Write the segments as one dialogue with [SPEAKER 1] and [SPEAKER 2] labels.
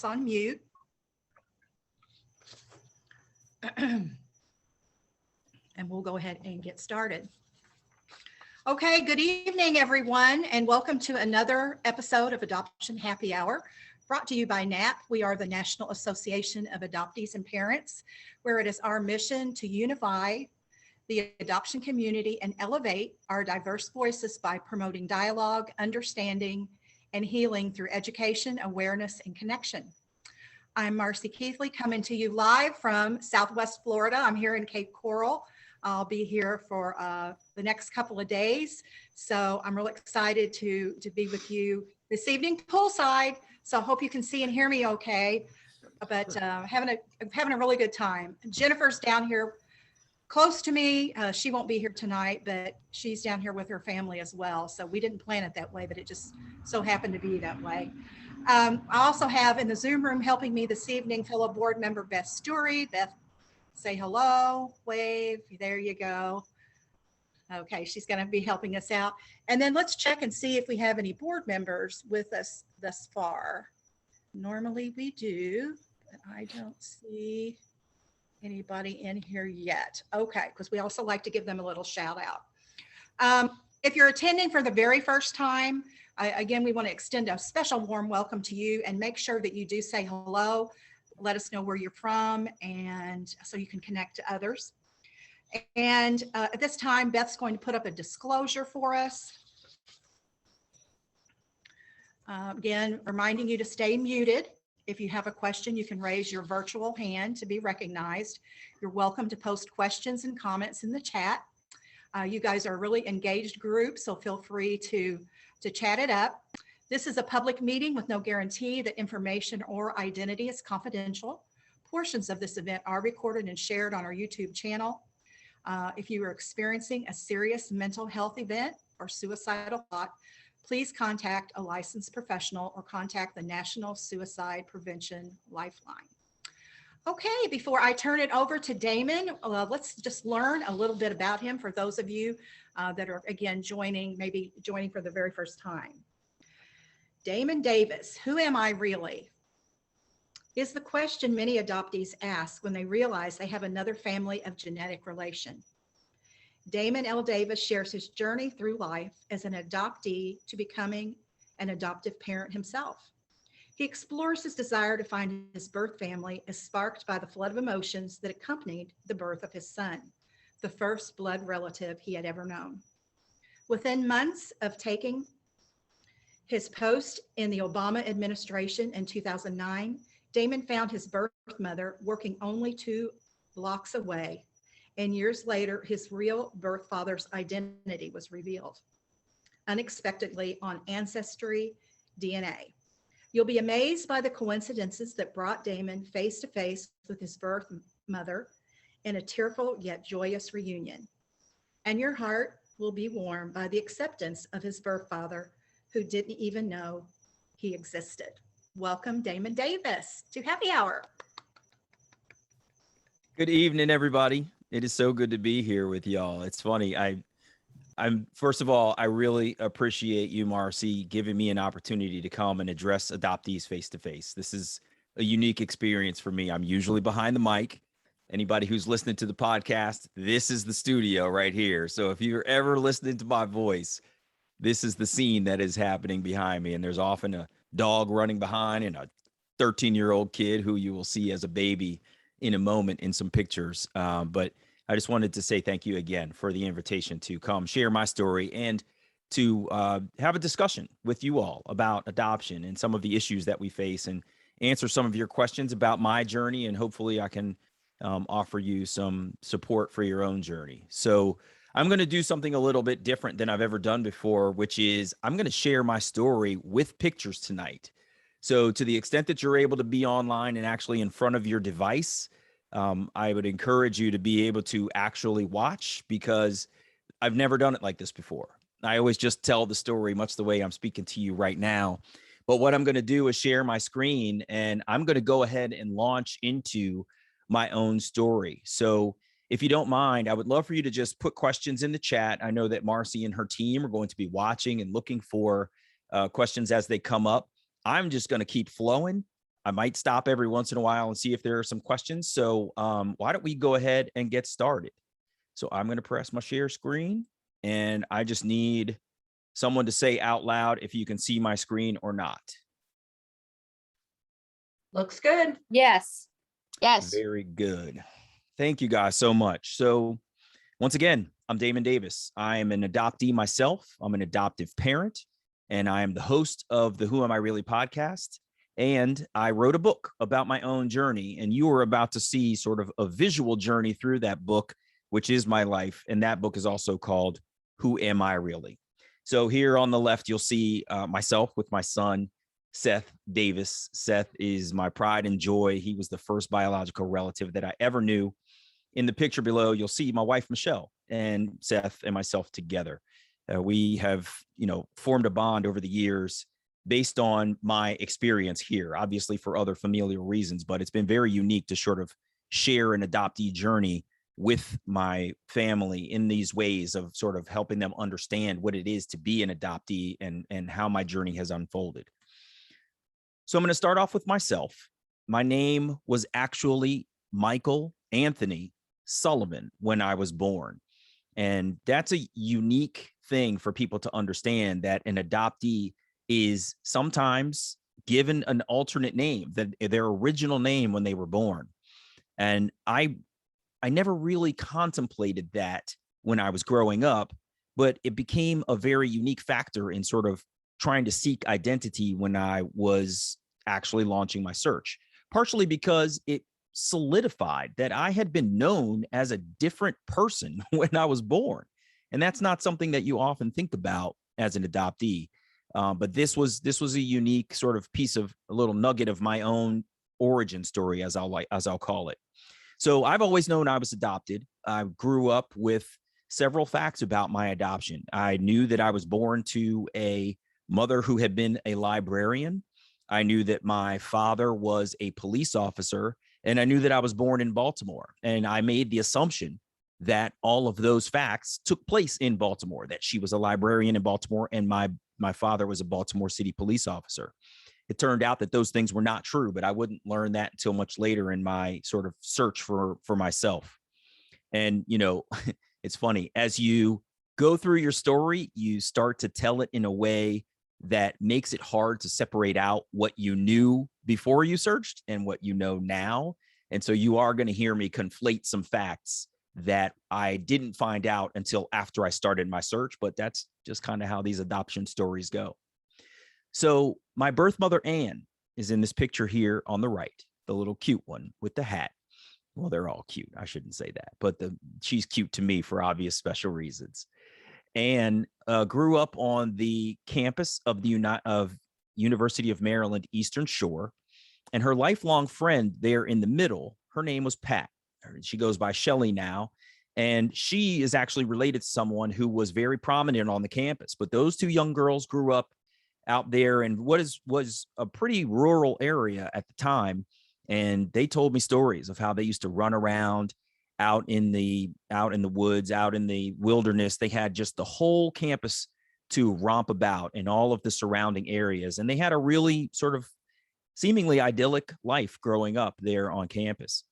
[SPEAKER 1] on mute. And we'll go ahead and get started. Okay, good evening, everyone, and welcome to another episode of Adoption Happy Hour, brought to you by NAAP. We are the National Association of Adoptees and Parents, where it is our mission to unify the adoption community and elevate our diverse voices by promoting dialogue, understanding, and healing through education, awareness, and connection. I'm Marcie Keithley, coming to you live from Southwest Florida. I'm here in Cape Coral. I'll be here for the next couple of days. So I'm really excited to be with you this evening poolside. So I hope you can see and hear me okay, but having a really good time. Jennifer's down here close to me. She won't be here tonight, but she's down here with her family as well. So we didn't plan it that way, but it just so happened to be that way. I also have in the Zoom room helping me this evening, fellow board member Beth Story. Beth, say hello, wave, there you go. Okay, she's gonna be helping us out. And then let's check and see if we have any board members with us thus far. Normally we do, but I don't see anybody in here yet. Okay, because we also like to give them a little shout out. If you're attending for the very first time, again, we want to extend a special warm welcome to you and make sure that you do say hello. Let us know where you're from, and so you can connect to others. And at this time, Beth's going to put up a disclosure for us. Again, reminding you to stay muted. If you have a question, you can raise your virtual hand to be recognized. You're welcome to post questions and comments in the chat. You guys are a really engaged group, so feel free to chat it up. This is a public meeting with no guarantee that information or identity is confidential. Portions of this event are recorded and shared on our YouTube channel. If you are experiencing a serious mental health event or suicidal thought, please contact a licensed professional or contact the National Suicide Prevention Lifeline. Okay, before I turn it over to Damon, let's just learn a little bit about him for those of you that are, again, maybe joining for the very first time. Damon Davis, who am I really? Is the question many adoptees ask when they realize they have another family of genetic relation. Damon L. Davis shares his journey through life as an adoptee to becoming an adoptive parent himself. He explores his desire to find his birth family as sparked by the flood of emotions that accompanied the birth of his son, the first blood relative he had ever known. Within months of taking his post in the Obama administration in 2009, Damon found his birth mother working only 2 blocks away, and years later, his real birth father's identity was revealed unexpectedly on AncestryDNA. You'll be amazed by the coincidences that brought Damon face to face with his birth mother in a tearful yet joyous reunion. And your heart will be warmed by the acceptance of his birth father, who didn't even know he existed. Welcome, Damon Davis, to Happy Hour.
[SPEAKER 2] Good evening, everybody. It is so good to be here with y'all. It's funny. I'm first of all, I really appreciate you, Marcie, giving me an opportunity to come and address adoptees face to face. This is a unique experience for me. I'm usually behind the mic. Anybody who's listening to the podcast, this is the studio right here. So if you're ever listening to my voice, this is the scene that is happening behind me. And there's often a dog running behind and a 13-year-old kid who you will see as a baby in a moment in some pictures. But I just wanted to say thank you again for the invitation to come share my story and to have a discussion with you all about adoption and some of the issues that we face and answer some of your questions about my journey. And hopefully I can offer you some support for your own journey. So I'm going to do something a little bit different than I've ever done before, which is I'm going to share my story with pictures tonight. So to the extent that you're able to be online and actually in front of your device, I would encourage you to be able to actually watch, because I've never done it like this before. I always just tell the story much the way I'm speaking to you right now. But what I'm going to do is share my screen, and I'm going to go ahead and launch into my own story. So if you don't mind, I would love for you to just put questions in the chat. I know that Marcie and her team are going to be watching and looking for questions as they come up. I'm just going to keep flowing. I might stop every once in a while and see if there are some questions. So why don't we go ahead and get started? So I'm going to press my share screen, and I just need someone to say out loud if you can see my screen or not.
[SPEAKER 3] Looks good.
[SPEAKER 4] Yes. Yes.
[SPEAKER 2] Very good. Thank you guys so much. So once again, I'm Damon Davis. I am an adoptee myself. I'm an adoptive parent, and I am the host of the Who Am I Really podcast. And I wrote a book about my own journey, and you are about to see sort of a visual journey through that book, which is my life. And that book is also called Who Am I Really? So here on the left, you'll see myself with my son, Seth Davis. Seth is my pride and joy. He was the first biological relative that I ever knew. In the picture below, you'll see my wife, Michelle, and Seth and myself together. We have, formed a bond over the years based on my experience here, obviously for other familial reasons, but it's been very unique to sort of share an adoptee journey with my family in these ways of sort of helping them understand what it is to be an adoptee and how my journey has unfolded. So I'm going to start off with myself. My name was actually Michael Anthony Sullivan when I was born. And that's a unique thing for people to understand, that an adoptee is sometimes given an alternate name, that their original name when they were born. And I never really contemplated that when I was growing up, but it became a very unique factor in sort of trying to seek identity when I was actually launching my search, partially because it solidified that I had been known as a different person when I was born. And that's not something that you often think about as an adoptee. But this was a unique sort of piece of a little nugget of my own origin story, as I'll call it. So I've always known I was adopted. I grew up with several facts about my adoption. I knew that I was born to a mother who had been a librarian. I knew that my father was a police officer, and I knew that I was born in Baltimore. And I made the assumption that all of those facts took place in Baltimore, that she was a librarian in Baltimore and my father was a Baltimore City police officer. It turned out that those things were not true, but I wouldn't learn that until much later in my sort of search for myself. And, it's funny, as you go through your story, you start to tell it in a way that makes it hard to separate out what you knew before you searched and what you know now. And so you are going to hear me conflate some facts that I didn't find out until after I started my search, but that's just kind of how these adoption stories go. So my birth mother, Anne, is in this picture here on the right, the little cute one with the hat. Well, they're all cute. I shouldn't say that, but she's cute to me for obvious special reasons. Anne grew up on the campus of the University of Maryland Eastern Shore, and her lifelong friend there in the middle, her name was Pat. She goes by Shelley now, and she is actually related to someone who was very prominent on the campus. But those two young girls grew up out there in what was a pretty rural area at the time, and they told me stories of how they used to run around out in the woods, out in the wilderness. They had just the whole campus to romp about in all of the surrounding areas, and they had a really sort of seemingly idyllic life growing up there on campus.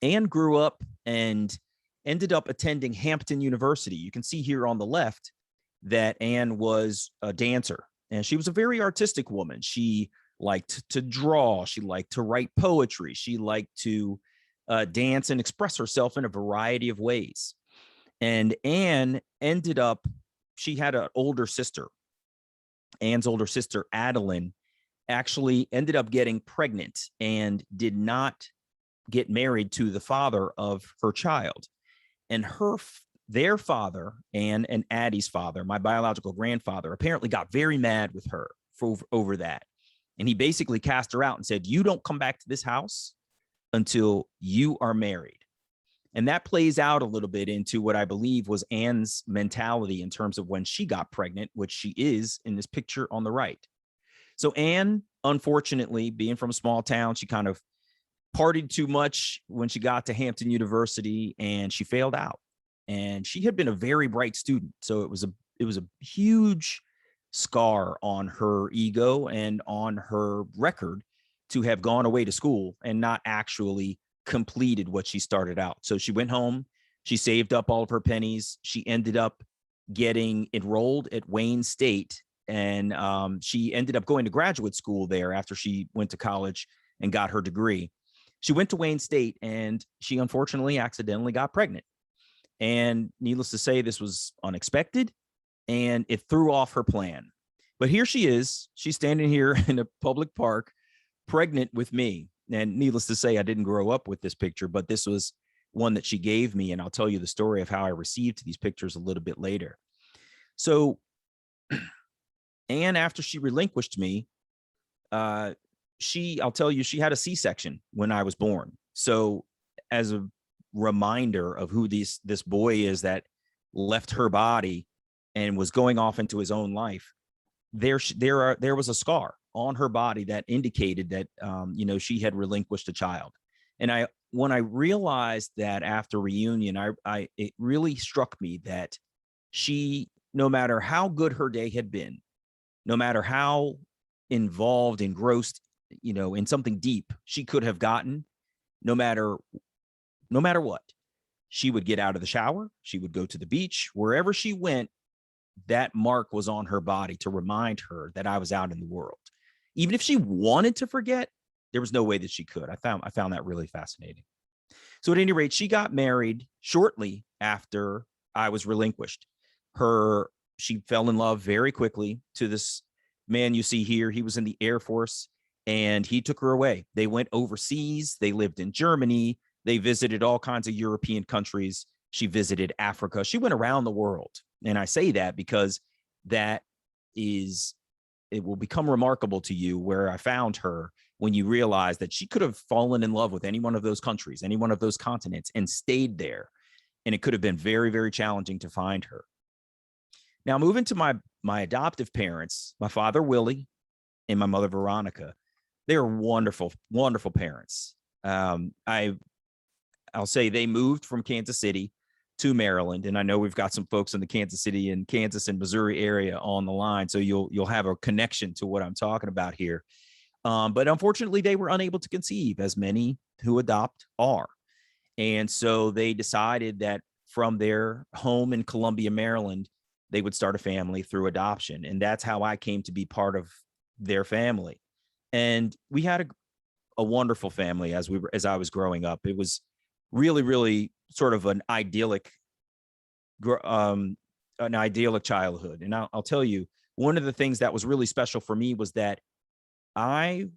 [SPEAKER 2] Anne grew up and ended up attending Hampton University. You can see here on the left that Anne was a dancer, and she was a very artistic woman. She liked to draw. She liked to write poetry. She liked to dance and express herself in a variety of ways. And Anne she had an older sister. Anne's older sister, Adeline, actually ended up getting pregnant and did not get married to the father of her child. And their father, Anne and Addie's father, my biological grandfather, apparently got very mad with her over that. And he basically cast her out and said, "You don't come back to this house until you are married." And that plays out a little bit into what I believe was Anne's mentality in terms of when she got pregnant, which she is in this picture on the right. So Anne, unfortunately, being from a small town, she kind of partied too much when she got to Hampton University, and she failed out. And she had been a very bright student, so it was a huge scar on her ego and on her record to have gone away to school and not actually completed what she started out. So she went home, she saved up all of her pennies. She ended up getting enrolled at Wayne State, and she ended up going to graduate school there after she went to college and got her degree. She went to Wayne State, and she unfortunately accidentally got pregnant. And needless to say, this was unexpected, and it threw off her plan. But here she is. She's standing here in a public park, pregnant with me. And needless to say, I didn't grow up with this picture, but this was one that she gave me. And I'll tell you the story of how I received these pictures a little bit later. So, and after she relinquished me, I'll tell you, she had a C-section when I was born. So as a reminder of who this boy is that left her body and was going off into his own life, there was a scar on her body that indicated that, she had relinquished a child. And when I realized that after reunion, it really struck me that she, no matter how good her day had been, no matter how involved, engrossed, in something deep she could have gotten, no matter what, she would get out of the shower, she would go to the beach, wherever she went, that mark was on her body to remind her that I was out in the world. Even if she wanted to forget, there was no way that she could. I found that really fascinating. So at any rate, she got married shortly after I was relinquished. She fell in love very quickly to this man you see here. He was in the Air Force, and he took her away. They went overseas. They lived in Germany. They visited all kinds of European countries. She visited Africa. She went around the world. And I say that because it will become remarkable to you where I found her when you realize that she could have fallen in love with any one of those countries, any one of those continents, and stayed there. And it could have been very, very challenging to find her. Now, moving to my adoptive parents, my father, Willie, and my mother, Veronica, they are wonderful, wonderful parents. I'll say they moved from Kansas City to Maryland. And I know we've got some folks in the Kansas City and Kansas and Missouri area on the line. So you'll have a connection to what I'm talking about here. But unfortunately, they were unable to conceive, as many who adopt are. And so they decided that from their home in Columbia, Maryland, they would start a family through adoption. And that's how I came to be part of their family. And we had a wonderful family as I was growing up. It was really, really sort of an idyllic childhood. And I'll tell you, one of the things that was really special for me was that you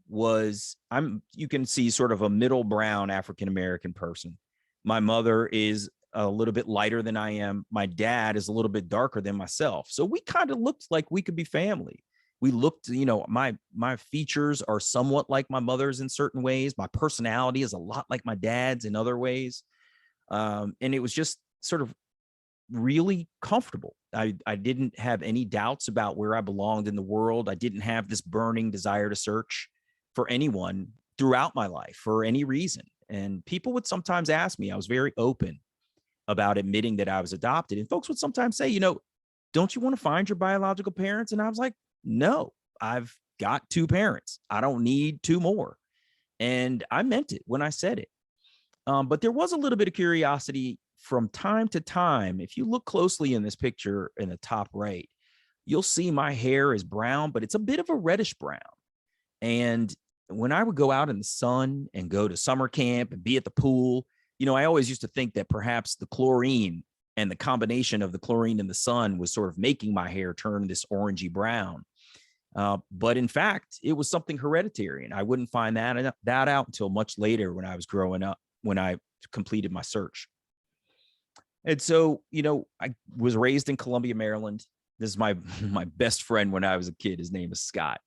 [SPEAKER 2] can see sort of a middle brown African-American person. My mother is a little bit lighter than I am. My dad is a little bit darker than myself. So we kind of looked like we could be family. We looked, my features are somewhat like my mother's in certain ways. My personality is a lot like my dad's in other ways. And it was just sort of really comfortable. I didn't have any doubts about where I belonged in the world. I didn't have this burning desire to search for anyone throughout my life for any reason. And people would sometimes ask me, I was very open about admitting that I was adopted. And folks would sometimes say, don't you want to find your biological parents? And I was like, no, I've got two parents. I don't need two more. And I meant it when I said it. But there was a little bit of curiosity from time to time. If you look closely in this picture in the top right, you'll see my hair is brown, but it's a bit of a reddish brown. And when I would go out in the sun and go to summer camp and be at the pool, I always used to think that perhaps the chlorine and the combination of the chlorine and the sun was sort of making my hair turn this orangey brown. But in fact, it was something hereditary, and I wouldn't find that out until much later when I was growing up, when I completed my search. And so, I was raised in Columbia, Maryland. This is my best friend when I was a kid. His name is Scott.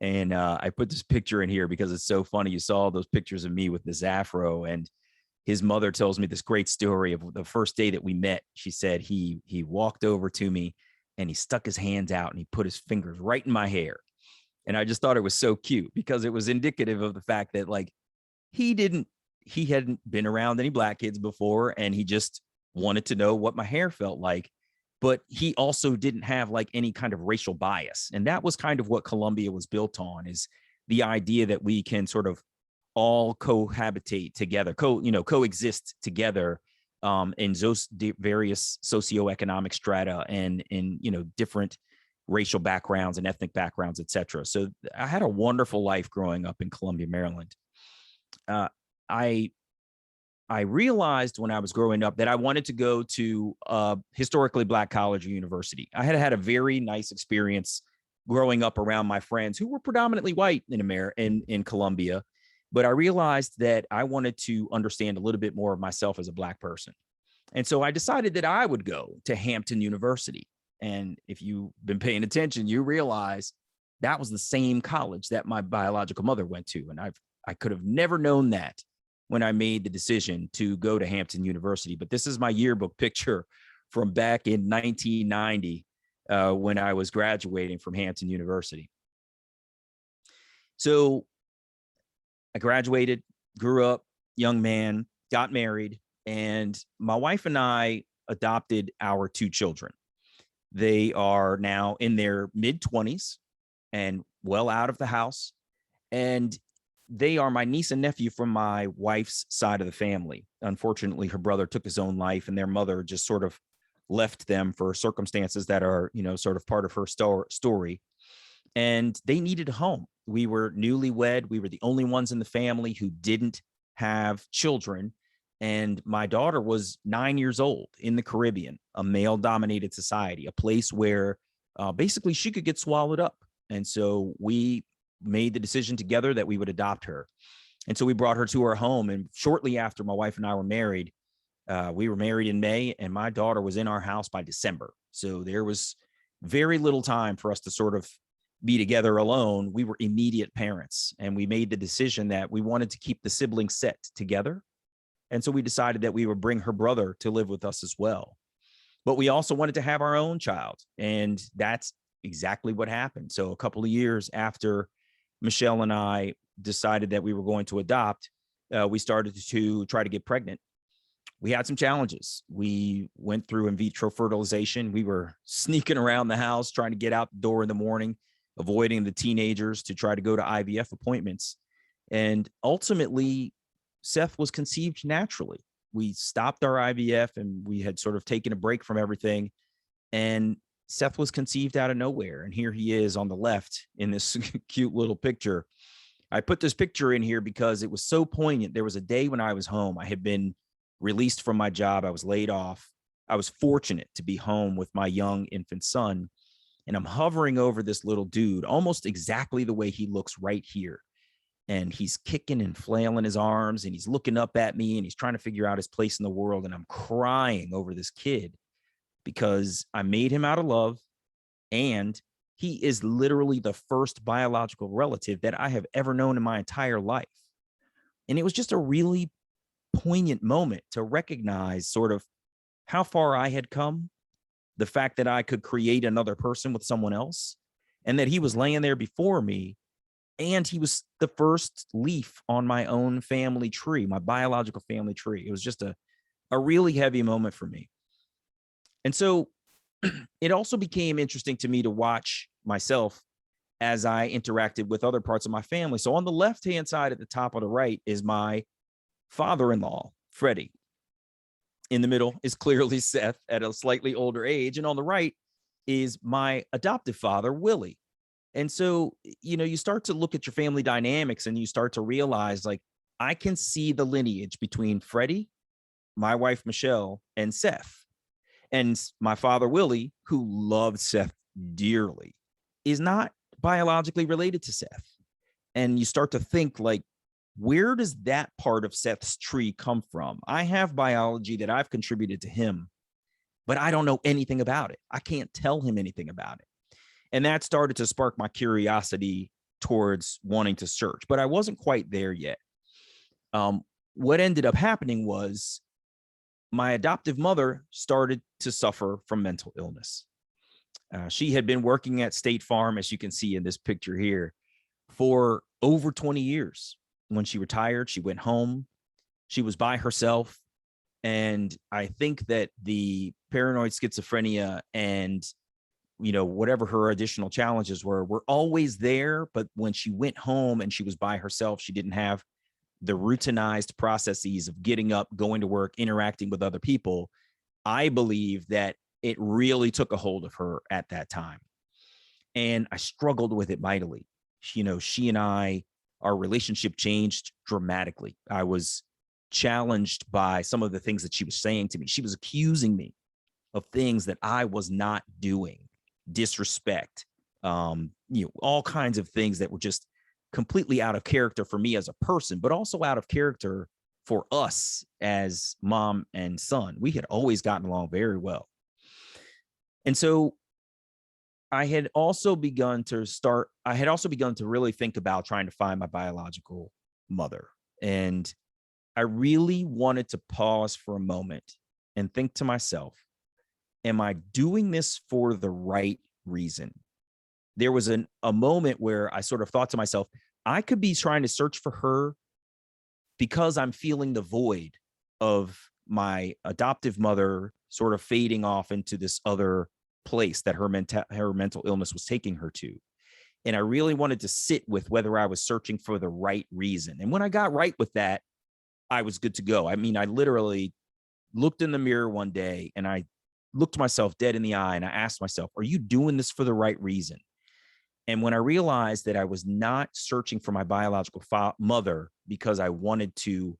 [SPEAKER 2] And I put this picture in here because it's so funny. You saw those pictures of me with this afro, and his mother tells me this great story of the first day that we met. She said he walked over to me and he stuck his hands out and he put his fingers right in my hair. And I just thought it was so cute because it was indicative of the fact that he hadn't been around any Black kids before, and he just wanted to know what my hair felt like. But he also didn't have any kind of racial bias. And that was kind of what Columbia was built on, is the idea that we can sort of all cohabitate together, coexist together in those various socioeconomic strata and in, different racial backgrounds and ethnic backgrounds, et cetera. So I had a wonderful life growing up in Columbia, Maryland. I realized when I was growing up that I wanted to go to a historically Black college or university. I had had a very nice experience growing up around my friends who were predominantly white in America, in Columbia. But I realized that I wanted to understand a little bit more of myself as a Black person. And so I decided that I would go to Hampton University. And if you've been paying attention, you realize that was the same college that my biological mother went to. And I could have never known that when I made the decision to go to Hampton University. But this is my yearbook picture from back in 1990 when I was graduating from Hampton University. So I graduated, grew up, young man, got married, and my wife and I adopted our 2 children. They are now in their mid-20s and well out of the house. And they are my niece and nephew from my wife's side of the family. Unfortunately, her brother took his own life, and their mother just sort of left them for circumstances that are, sort of part of her story. And they needed a home. We were newlywed. We were the only ones in the family who didn't have children. And my daughter was 9 years old in the Caribbean, a male-dominated society, a place where basically she could get swallowed up. And so we made the decision together that we would adopt her. And so we brought her to our home. And shortly after my wife and I were married, we were married in May, and my daughter was in our house by December. So there was very little time for us to sort of be together alone. We were immediate parents, and we made the decision that we wanted to keep the sibling set together. And so we decided that we would bring her brother to live with us as well. But we also wanted to have our own child. And that's exactly what happened. So a couple of years after Michelle and I decided that we were going to adopt, we started to try to get pregnant. We had some challenges. We went through in vitro fertilization. We were sneaking around the house, trying to get out the door in the morning, avoiding the teenagers to try to go to IVF appointments. And ultimately, Seth was conceived naturally. We stopped our IVF, and we had sort of taken a break from everything. And Seth was conceived out of nowhere. And here he is on the left in this cute little picture. I put this picture in here because it was so poignant. There was a day when I was home. I had been released from my job. I was laid off. I was fortunate to be home with my young infant son. And I'm hovering over this little dude, almost exactly the way he looks right here. And he's kicking and flailing his arms, and he's looking up at me, and he's trying to figure out his place in the world. And I'm crying over this kid because I made him out of love, and he is literally the first biological relative that I have ever known in my entire life. And it was just a really poignant moment to recognize sort of how far I had come, the fact that I could create another person with someone else, and that he was laying there before me. And he was the first leaf on my own family tree, my biological family tree. It was just a really heavy moment for me. And so it also became interesting to me to watch myself as I interacted with other parts of my family. So on the left-hand side at the top of the right is my father-in-law, Freddie. In the middle is clearly Seth at a slightly older age. And on the right is my adoptive father, Willie. And so, you start to look at your family dynamics, and you start to realize, like, I can see the lineage between Freddie, my wife, Michelle, and Seth. And my father, Willie, who loved Seth dearly, is not biologically related to Seth. And you start to think, like, where does that part of Seth's tree come from? I have biology that I've contributed to him, but I don't know anything about it. I can't tell him anything about it. And that started to spark my curiosity towards wanting to search, but I wasn't quite there yet. What ended up happening was my adoptive mother started to suffer from mental illness. She had been working at State Farm, as you can see in this picture here, for over 20 years. When she retired, she went home. She was by herself. And I think that the paranoid schizophrenia and whatever her additional challenges were always there. But when she went home and she was by herself, she didn't have the routinized processes of getting up, going to work, interacting with other people. I believe that it really took a hold of her at that time. And I struggled with it mightily. She and our relationship changed dramatically. I was challenged by some of the things that she was saying to me. She was accusing me of things that I was not doing, disrespect, all kinds of things that were just completely out of character for me as a person, but also out of character for us as mom and son. We had always gotten along very well. And so I had also begun to really think about trying to find my biological mother. And I really wanted to pause for a moment and think to myself, am I doing this for the right reason? There was a moment where I sort of thought to myself, I could be trying to search for her because I'm feeling the void of my adoptive mother sort of fading off into this other place that her mental illness was taking her to. And I really wanted to sit with whether I was searching for the right reason. And when I got right with that, I was good to go. I mean, I literally looked in the mirror one day and I looked myself dead in the eye and I asked myself, are you doing this for the right reason? And when I realized that I was not searching for my biological mother because I wanted to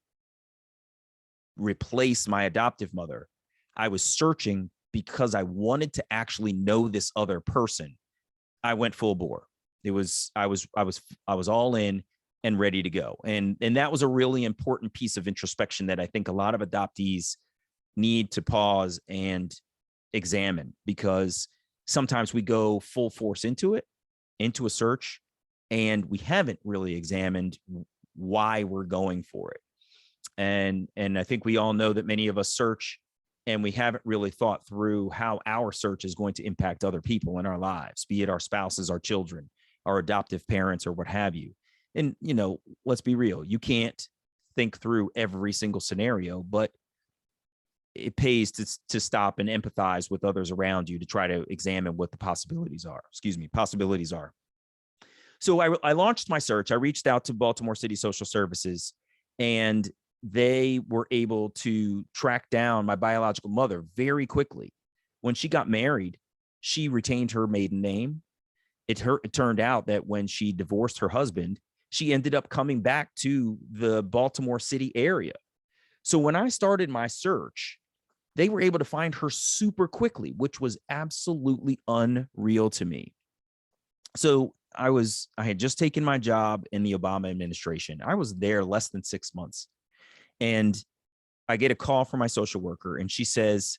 [SPEAKER 2] replace my adoptive mother, I was searching because I wanted to actually know this other person. I went full bore. I was all in and ready to go. And that was a really important piece of introspection that I think a lot of adoptees need to pause and examine, because sometimes we go full force into a search, and we haven't really examined why we're going for it. And I think we all know that many of us search and we haven't really thought through how our search is going to impact other people in our lives, be it our spouses, our children, our adoptive parents, or what have you. And, let's be real. You can't think through every single scenario, but it pays to stop and empathize with others around you to try to examine what the possibilities are. So I launched my search. I reached out to Baltimore City Social Services, and they were able to track down my biological mother very quickly. When she got married, she retained her maiden name. It turned out that when she divorced her husband, she ended up coming back to the Baltimore City area. So when I started my search, they were able to find her super quickly, which was absolutely unreal to me. So I had just taken my job in the Obama administration. I was there less than 6 months. And I get a call from my social worker, and she says,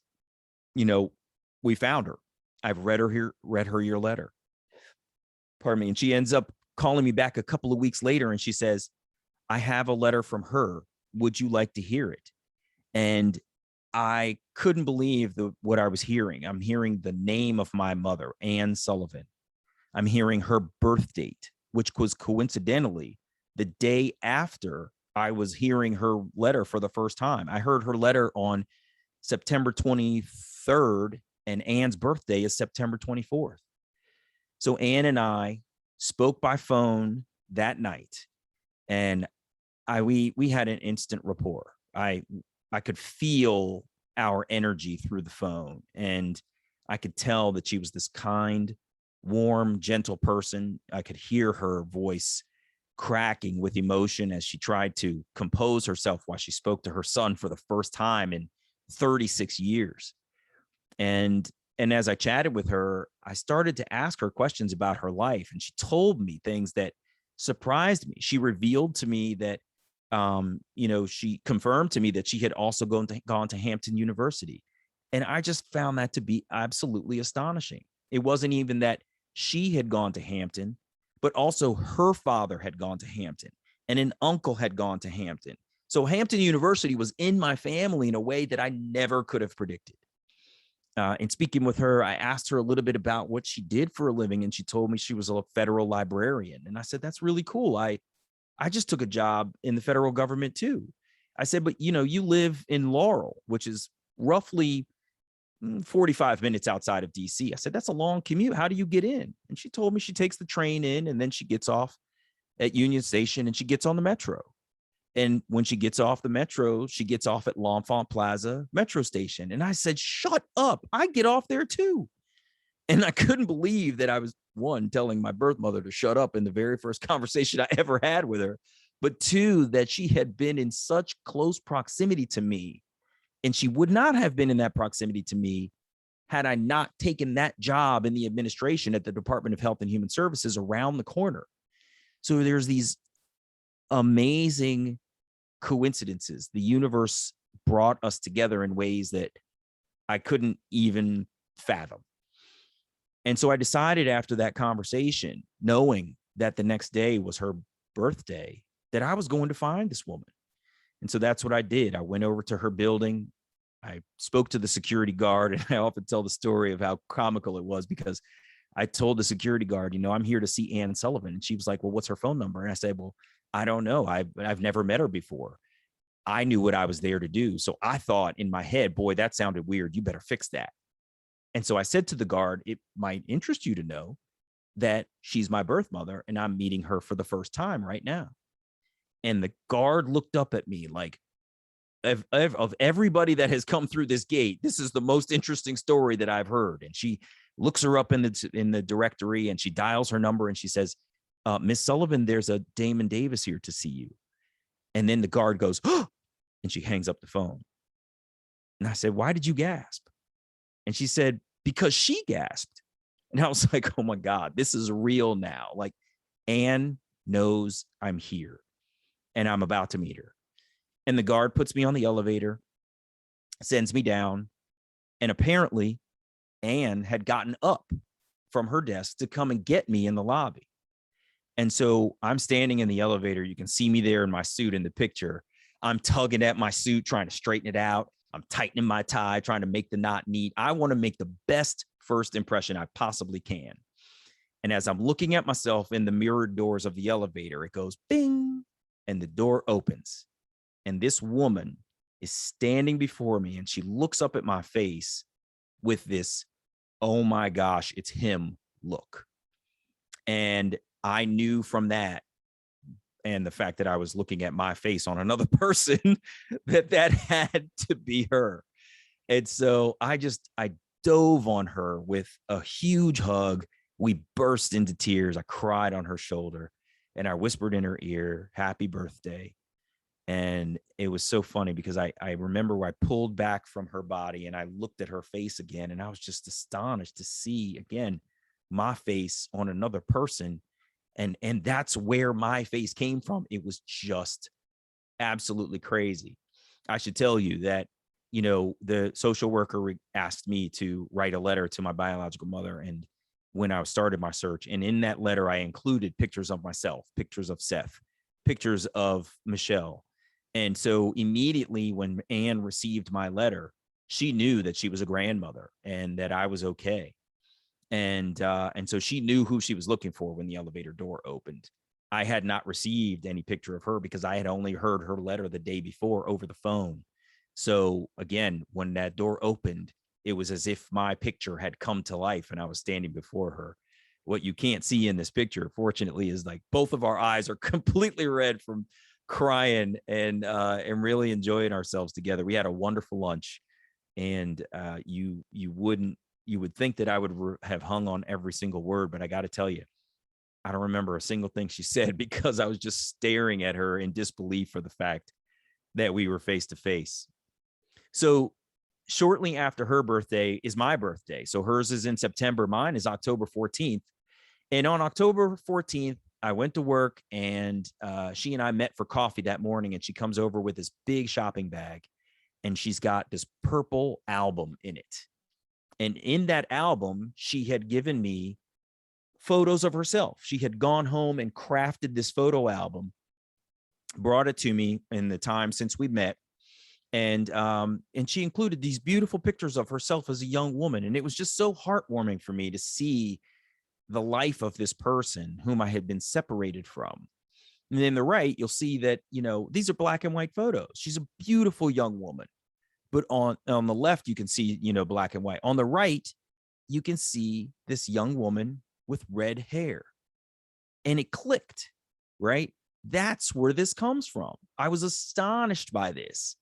[SPEAKER 2] we found her. I've read her your letter. Pardon me. And she ends up calling me back a couple of weeks later, and she says, I have a letter from her. Would you like to hear it? And I couldn't believe what I was hearing. I'm hearing the name of my mother, Ann Sullivan. I'm hearing her birth date, which was coincidentally the day after I was hearing her letter for the first time. I heard her letter on September 23rd, and Ann's birthday is September 24th. So Ann and I spoke by phone that night, and we had an instant rapport. I could feel our energy through the phone, and I could tell that she was this kind, warm, gentle person. I could hear her voice cracking with emotion as she tried to compose herself while she spoke to her son for the first time in 36 years. And as I chatted with her, I started to ask her questions about her life, and she told me things that surprised me. She revealed to me that, she confirmed to me that she had also gone to Hampton University. And I just found that to be absolutely astonishing. It wasn't even that she had gone to Hampton, but also her father had gone to Hampton, and an uncle had gone to Hampton. So Hampton University was in my family in a way that I never could have predicted. And speaking with her, I asked her a little bit about what she did for a living, and she told me she was a federal librarian. And I said, that's really cool. I just took a job in the federal government too. I said, but you live in Laurel, which is roughly 45 minutes outside of DC. I said, that's a long commute. How do you get in? And she told me she takes the train in and then she gets off at Union Station and she gets on the metro. And when she gets off the metro, she gets off at L'Enfant Plaza metro station. And I said, shut up. I get off there too. And I couldn't believe that I was, one, telling my birth mother to shut up in the very first conversation I ever had with her, but two, that she had been in such close proximity to me. And she would not have been in that proximity to me had I not taken that job in the administration at the Department of Health and Human Services around the corner. So there's these amazing coincidences. The universe brought us together in ways that I couldn't even fathom. And so I decided after that conversation, knowing that the next day was her birthday, that I was going to find this woman. And so that's what I did. I went over to her building. I spoke to the security guard, and I often tell the story of how comical it was because I told the security guard, I'm here to see Ann Sullivan. And she was like, well, what's her phone number? And I said, well, I don't know. I've never met her before. I knew what I was there to do. So I thought in my head, boy, that sounded weird. You better fix that. And so I said to the guard, it might interest you to know that she's my birth mother and I'm meeting her for the first time right now. And the guard looked up at me like, of everybody that has come through this gate, this is the most interesting story that I've heard. And she looks her up in the directory and she dials her number and she says, Miss Sullivan, there's a Damon Davis here to see you. And then the guard goes, oh, and she hangs up the phone. And I said, why did you gasp? And she said, because she gasped. And I was like, oh my God, this is real now. Like, Ann knows I'm here and I'm about to meet her. And the guard puts me on the elevator, sends me down. And apparently Ann had gotten up from her desk to come and get me in the lobby. And so I'm standing in the elevator. You can see me there in my suit in the picture. I'm tugging at my suit, trying to straighten it out. I'm tightening my tie, trying to make the knot neat. I want to make the best first impression I possibly can. And as I'm looking at myself in the mirrored doors of the elevator, it goes bing, and the door opens. And this woman is standing before me, and she looks up at my face with this, oh my gosh, it's him look. And I knew from that, and the fact that I was looking at my face on another person, that had to be her. And so I dove on her with a huge hug. We burst into tears. I cried on her shoulder and I whispered in her ear, happy birthday. And it was so funny because I remember I pulled back from her body and I looked at her face again. And I was just astonished to see again, my face on another person. And that's where my face came from. It was just absolutely crazy. I should tell you that, the social worker asked me to write a letter to my biological mother. And when I started my search, and in that letter, I included pictures of myself, pictures of Seth, pictures of Michelle. And so immediately when Ann received my letter, she knew that she was a grandmother and that I was okay. And so she knew who she was looking for when the elevator door opened. I had not received any picture of her because I had only heard her letter the day before over the phone. So again, when that door opened, it was as if my picture had come to life and I was standing before her. What you can't see in this picture, fortunately, is like both of our eyes are completely red from crying and really enjoying ourselves together. We had a wonderful lunch, and you would think that I would have hung on every single word, but I got to tell you, I don't remember a single thing she said because I was just staring at her in disbelief for the fact that we were face to face. So shortly after her birthday is my birthday. So hers is in September. Mine is October 14th. And on October 14th, I went to work and she and I met for coffee that morning, and she comes over with this big shopping bag and she's got this purple album in it. And in that album, she had given me photos of herself. She had gone home and crafted this photo album, brought it to me in the time since we met. And she included these beautiful pictures of herself as a young woman. And it was just so heartwarming for me to see the life of this person whom I had been separated from. And then the right, you'll see that, these are black and white photos. She's a beautiful young woman. But on the left, you can see, black and white. On the right, you can see this young woman with red hair. And it clicked, right? That's where this comes from. I was astonished by this.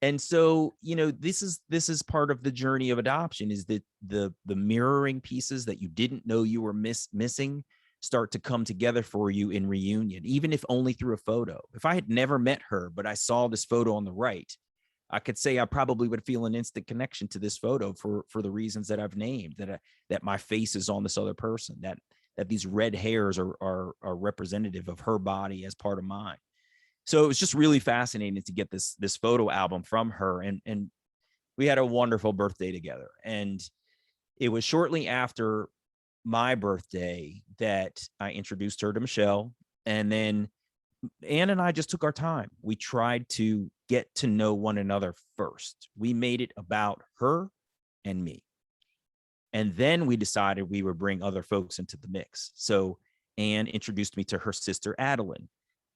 [SPEAKER 2] And so, this is part of the journey of adoption, is that the mirroring pieces that you didn't know you were missing start to come together for you in reunion, even if only through a photo. If I had never met her, but I saw this photo on the right, I could say I probably would feel an instant connection to this photo for the reasons that I've named, that my face is on this other person, that these red hairs are representative of her body as part of mine. So it was just really fascinating to get this photo album from her. And we had a wonderful birthday together. And it was shortly after my birthday that I introduced her to Michelle. And then Ann and I just took our time. We tried to get to know one another first. We made it about her and me. And then we decided we would bring other folks into the mix. So Ann introduced me to her sister, Adeline.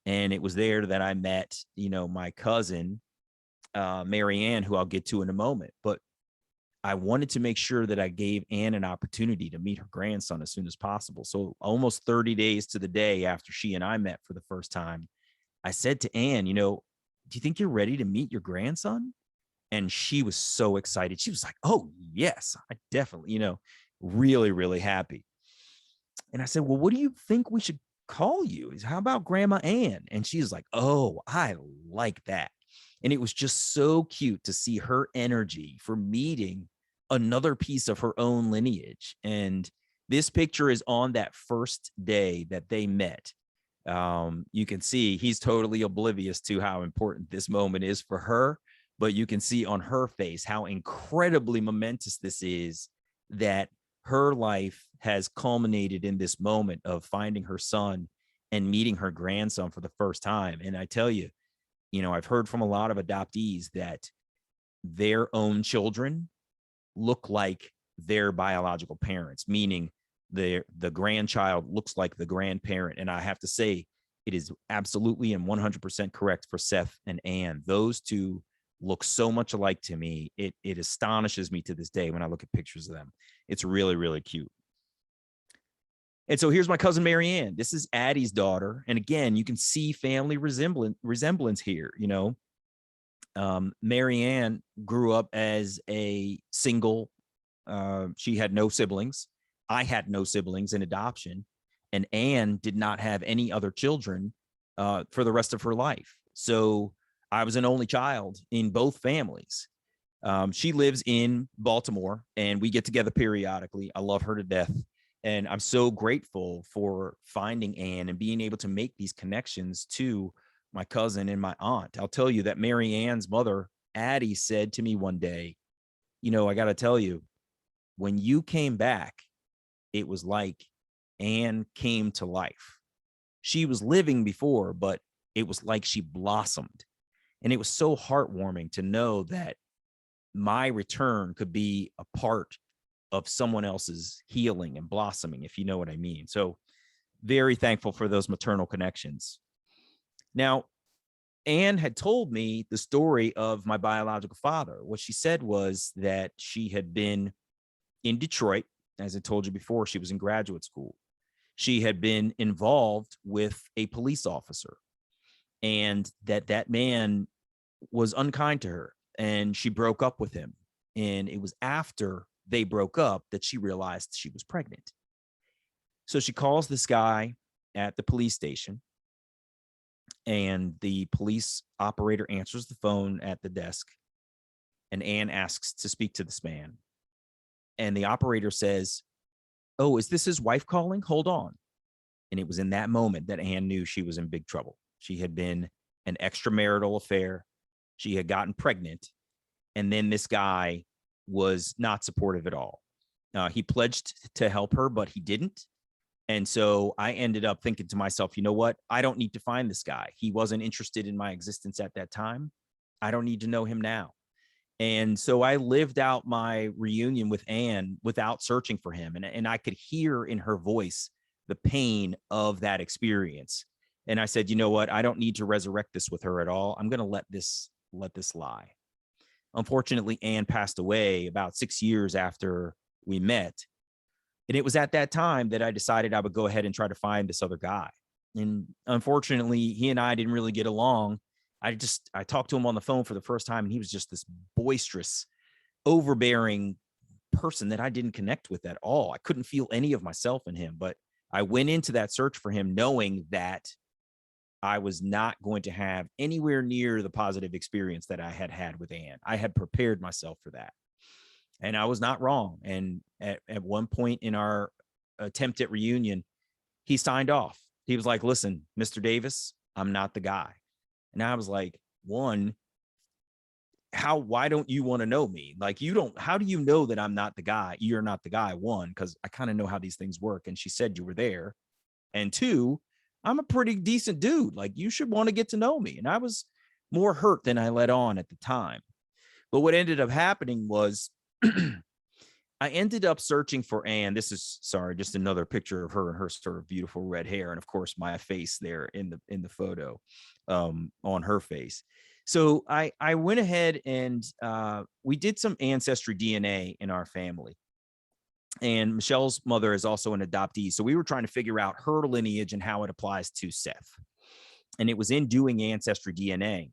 [SPEAKER 2] And it was there that I met, my cousin, Mary Ann, who I'll get to in a moment. But I wanted to make sure that I gave Ann an opportunity to meet her grandson as soon as possible. So almost 30 days to the day after she and I met for the first time, I said to Ann, do you think you're ready to meet your grandson? And she was so excited. She was like, oh, yes, I definitely, really, really happy. And I said, well, what do you think we should call you? How about Grandma Ann? And she's like, oh, I like that. And it was just so cute to see her energy for meeting another piece of her own lineage. And this picture is on that first day that they met. You can see he's totally oblivious to how important this moment is for her, but you can see on her face how incredibly momentous this is, that her life has culminated in this moment of finding her son and meeting her grandson for the first time. And I tell you, I've heard from a lot of adoptees that their own children look like their biological parents, meaning the grandchild looks like the grandparent. And I have to say, it is absolutely and 100% correct for Seth and Ann. Those two look so much alike to me. It astonishes me to this day when I look at pictures of them. It's really, really cute. And so here's my cousin Mary Ann. This is Addie's daughter. And again, you can see family resemblance here. Mary Ann grew up as a single. She had no siblings. I had no siblings in adoption. And Ann did not have any other children for the rest of her life. So I was an only child in both families. She lives in Baltimore, and we get together periodically. I love her to death. And I'm so grateful for finding Ann and being able to make these connections to my cousin and my aunt. I'll tell you that Mary Ann's mother, Addie, said to me one day, I got to tell you, when you came back, it was like Ann came to life. She was living before, but it was like she blossomed. And it was so heartwarming to know that my return could be a part of someone else's healing and blossoming, if you know what I mean. So very thankful for those maternal connections. Now, Ann had told me the story of my biological father. What she said was that she had been in Detroit. As I told you before, she was in graduate school. She had been involved with a police officer, and that man was unkind to her, and she broke up with him. And it was after they broke up that she realized she was pregnant. So she calls this guy at the police station, and the police operator answers the phone at the desk, and Ann asks to speak to this man. And the operator says, oh, is this his wife calling? Hold on. And it was in that moment that Ann knew she was in big trouble. She had been an extramarital affair. She had gotten pregnant. And then this guy was not supportive at all. He pledged to help her, but he didn't. And so I ended up thinking to myself, you know what? I don't need to find this guy. He wasn't interested in my existence at that time. I don't need to know him now. And so I lived out my reunion with Ann without searching for him. And I could hear in her voice the pain of that experience. And I said, you know what? I don't need to resurrect this with her at all. I'm going to let this lie. Unfortunately, Ann passed away about 6 years after we met. And it was at that time that I decided I would go ahead and try to find this other guy. And unfortunately, he and I didn't really get along. I talked to him on the phone for the first time, and he was just this boisterous, overbearing person that I didn't connect with at all. I couldn't feel any of myself in him, but I went into that search for him knowing that I was not going to have anywhere near the positive experience that I had had with Ann. I had prepared myself for that, and I was not wrong. And at one point in our attempt at reunion, he signed off. He was like, listen, Mr. Davis, I'm not the guy. And I was like, one, why don't you want to know me? Like, how do you know that I'm not the guy? You're not the guy. One, because I kind of know how these things work. And she said you were there. And two, I'm a pretty decent dude. Like, you should want to get to know me. And I was more hurt than I let on at the time. But what ended up happening was I ended up searching for Ann. This is, sorry, just another picture of her and her sort of beautiful red hair. And of course, my face there in the photo on her face. So I went ahead and we did some AncestryDNA in our family. And Michelle's mother is also an adoptee. So we were trying to figure out her lineage and how it applies to Seth. And it was in doing AncestryDNA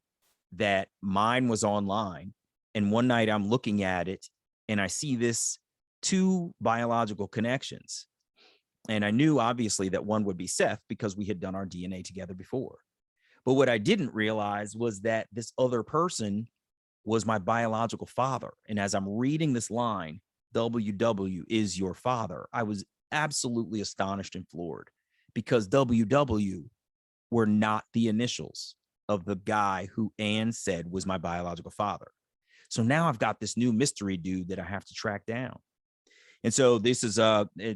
[SPEAKER 2] that mine was online. And one night I'm looking at it and I see this 2 biological connections. And I knew obviously that one would be Seth because we had done our DNA together before. But what I didn't realize was that this other person was my biological father. And as I'm reading this line, WW is your father, I was absolutely astonished and floored because WW were not the initials of the guy who Ann said was my biological father. So now I've got this new mystery dude that I have to track down. And so this is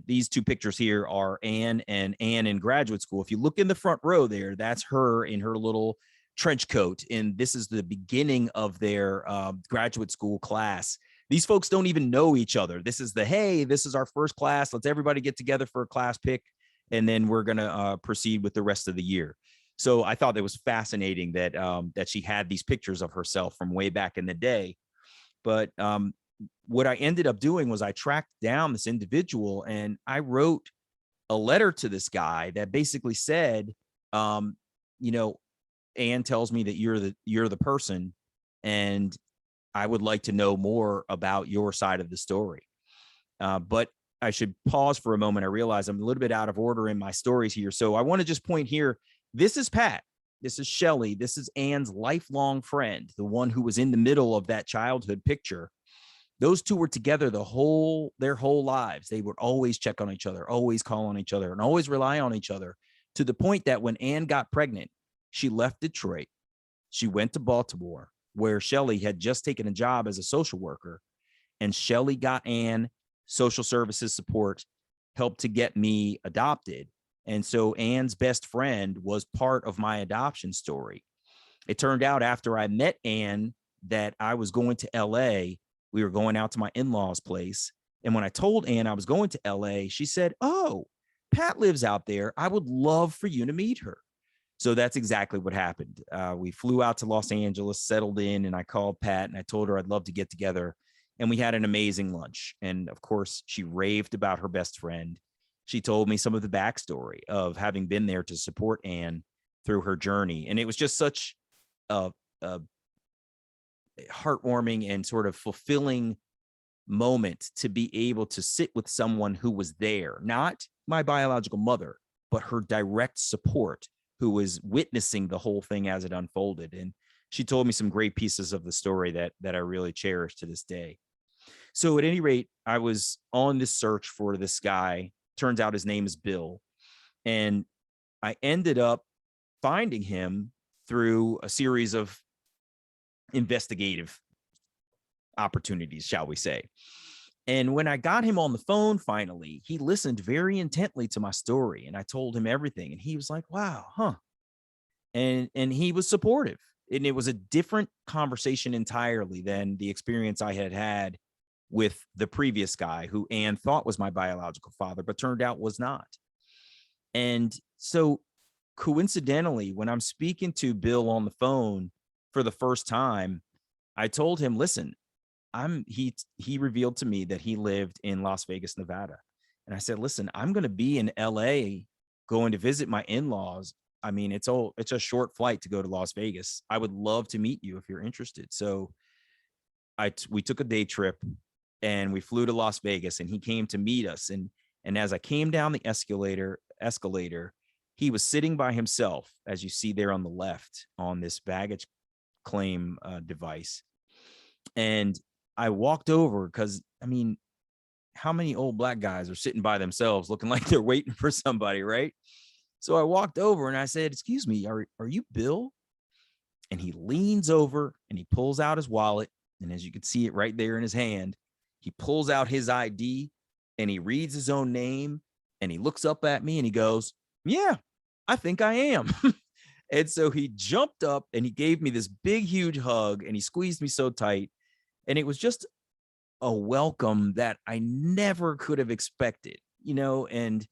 [SPEAKER 2] these 2 pictures here are Ann and Ann in graduate school. If you look in the front row there, that's her in her little trench coat. And this is the beginning of their graduate school class. These folks don't even know each other. This is hey, this is our first class. Let's everybody get together for a class pick. And then we're going to proceed with the rest of the year. So I thought it was fascinating that that she had these pictures of herself from way back in the day. But what I ended up doing was I tracked down this individual and I wrote a letter to this guy that basically said, you know, Ann tells me that you're the person, and I would like to know more about your side of the story. But I should pause for a moment. I realize I'm a little bit out of order in my stories here. So I want to just point here. This is Pat. This is Shelly. This is Ann's lifelong friend, the one who was in the middle of that childhood picture. Those 2 were together their whole lives. They would always check on each other, always call on each other, and always rely on each other, to the point that when Ann got pregnant, she left Detroit. She went to Baltimore, where Shelly had just taken a job as a social worker. And Shelly got Ann social services support, helped to get me adopted. And so Ann's best friend was part of my adoption story. It turned out after I met Ann that I was going to LA. We were going out to my in-laws' place. And when I told Ann I was going to LA, she said, oh, Pat lives out there. I would love for you to meet her. So that's exactly what happened. We flew out to Los Angeles, settled in, and I called Pat and I told her I'd love to get together. And we had an amazing lunch. And of course, she raved about her best friend. She told me some of the backstory of having been there to support Ann through her journey. And it was just such a heartwarming and sort of fulfilling moment to be able to sit with someone who was there, not my biological mother, but her direct support, who was witnessing the whole thing as it unfolded. And she told me some great pieces of the story that I really cherish to this day. So at any rate, I was on this search for this guy. Turns out his name is Bill. And I ended up finding him through a series of investigative opportunities, shall we say. And when I got him on the phone, finally, he listened very intently to my story, and I told him everything. And he was like, wow, huh. And he was supportive. And it was a different conversation entirely than the experience I had had with the previous guy who Ann thought was my biological father, but turned out was not. And so coincidentally, when I'm speaking to Bill on the phone for the first time, I told him, listen, he revealed to me that he lived in Las Vegas, Nevada. And I said, listen, I'm going to be in LA going to visit my in-laws. I mean, it's a short flight to go to Las Vegas. I would love to meet you if you're interested. So we took a day trip and we flew to Las Vegas, and he came to meet us. And as I came down the escalator, he was sitting by himself, as you see there on the left, on this baggage claim device. And I walked over because, I mean, how many old Black guys are sitting by themselves looking like they're waiting for somebody, right? So I walked over and I said, excuse me, are you Bill? And he leans over and he pulls out his wallet. And as you can see it right there in his hand, he pulls out his ID and he reads his own name and he looks up at me and he goes, yeah, I think I am. And so he jumped up and he gave me this big, huge hug and he squeezed me so tight. And it was just a welcome that I never could have expected, and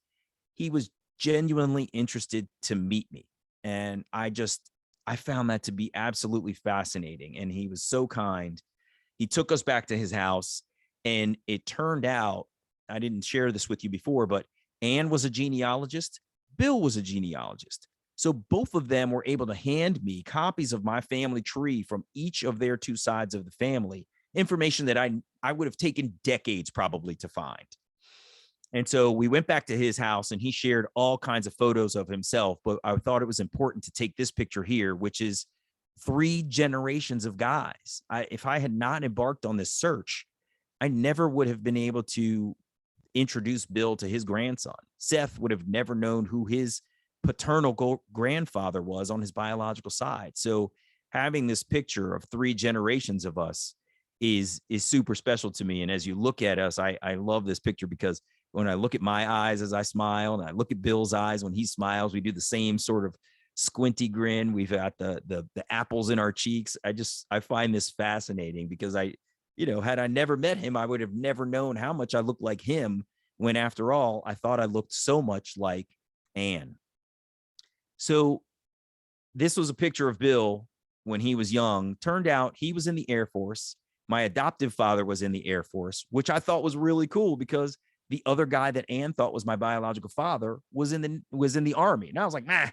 [SPEAKER 2] he was genuinely interested to meet me. And I found that to be absolutely fascinating. And he was so kind. He took us back to his house, and it turned out, I didn't share this with you before, but Anne was a genealogist. Bill was a genealogist. So both of them were able to hand me copies of my family tree from each of their two sides of the family, information that I would have taken decades probably to find. And so we went back to his house and he shared all kinds of photos of himself. But I thought it was important to take this picture here, which is 3 generations of guys. If I had not embarked on this search, I never would have been able to introduce Bill to his grandson. Seth would have never known who his paternal grandfather was on his biological side. So having this picture of 3 generations of us is super special to me. And as you look at us, I love this picture because when I look at my eyes as I smile and I look at Bill's eyes when he smiles, we do the same sort of squinty grin. We've got the apples in our cheeks. I find this fascinating because had I never met him, I would have never known how much I looked like him, when after all, I thought I looked so much like Anne. So this was a picture of Bill when he was young. Turned out he was in the Air Force. My adoptive father was in the Air Force, which I thought was really cool because the other guy that Anne thought was my biological father was in the Army. And I was like, nah,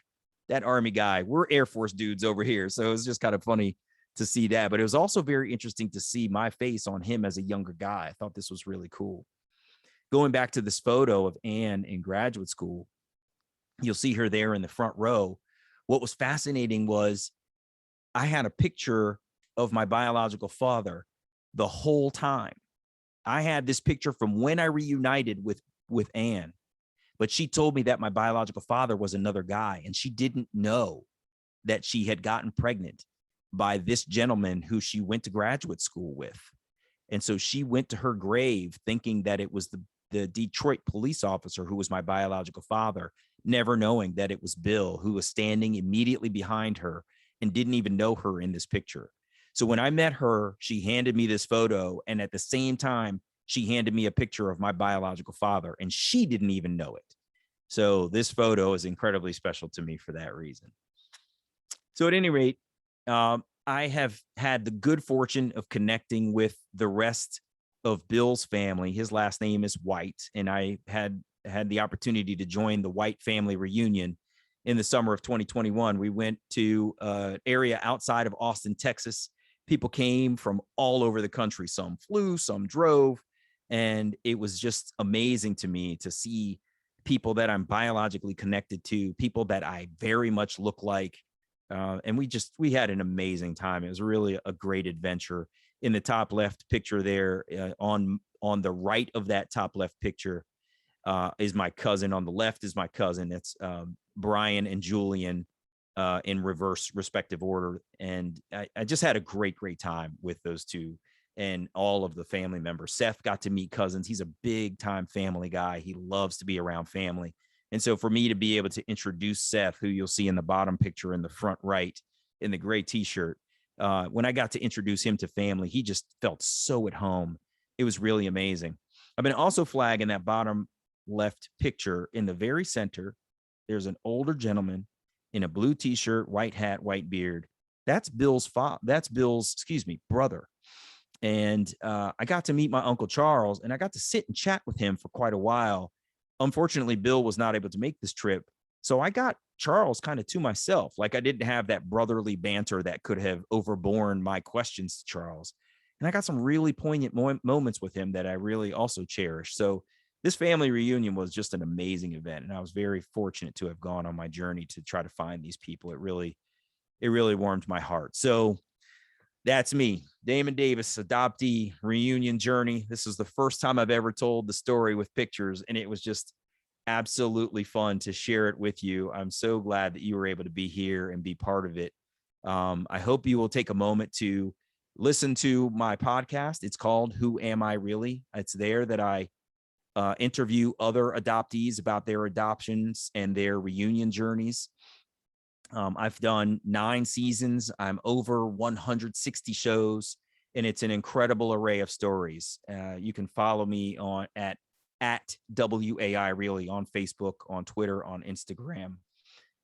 [SPEAKER 2] that Army guy, we're Air Force dudes over here. So it was just kind of funny to see that. But it was also very interesting to see my face on him as a younger guy. I thought this was really cool. Going back to this photo of Anne in graduate school, you'll see her there in the front row. What was fascinating was I had a picture of my biological father the whole time. I had this picture from when I reunited with Anne, but she told me that my biological father was another guy, and she didn't know that she had gotten pregnant by this gentleman who she went to graduate school with. And so she went to her grave thinking that it was the Detroit police officer who was my biological father, never knowing that it was Bill, who was standing immediately behind her and didn't even know her in this picture. So when I met her, she handed me this photo, and at the same time, she handed me a picture of my biological father, and she didn't even know it. So this photo is incredibly special to me for that reason. So at any rate, I have had the good fortune of connecting with the rest of Bill's family. His last name is White, and I had the opportunity to join the White family reunion in the summer of 2021. We went to an area outside of Austin, Texas. People came from all over the country. Some flew, some drove, and it was just amazing to me to see people that I'm biologically connected to, people that I very much look like. And we had an amazing time. It was really a great adventure. In the top left picture there, on the right of that top left picture, is my cousin. On the left is my cousin. It's Brian and Julian in reverse respective order. And I just had a great time with those two and all of the family members. Seth got to meet cousins. He's a big time family guy. He loves to be around family. And so for me to be able to introduce Seth, who you'll see in the bottom picture in the front right in the gray t-shirt, when I got to introduce him to family, he just felt so at home. It was really amazing. I've been also flagging that bottom left picture in the very center. There's an older gentleman in a blue t-shirt, white hat, white beard. that's Bill's, excuse me, brother. And I got to meet my Uncle Charles, and I got to sit and chat with him for quite a while. Unfortunately, Bill was not able to make this trip. So I got Charles kind of to myself. Like, I didn't have that brotherly banter that could have overborne my questions to Charles. And I got some really poignant moments with him that I really also cherish. So this family reunion was just an amazing event. And I was very fortunate to have gone on my journey to try to find these people. It really warmed my heart. So that's me, Damon Davis, adoptee reunion journey. This is the first time I've ever told the story with pictures, and it was just absolutely fun to share it with you. I'm so glad that you were able to be here and be part of it. I hope you will take a moment to listen to my podcast. It's called Who Am I Really? It's there that I interview other adoptees about their adoptions and their reunion journeys. I've done 9 seasons. I'm over 160 shows, and it's an incredible array of stories. You can follow me at WAI Really on Facebook, on Twitter, on Instagram.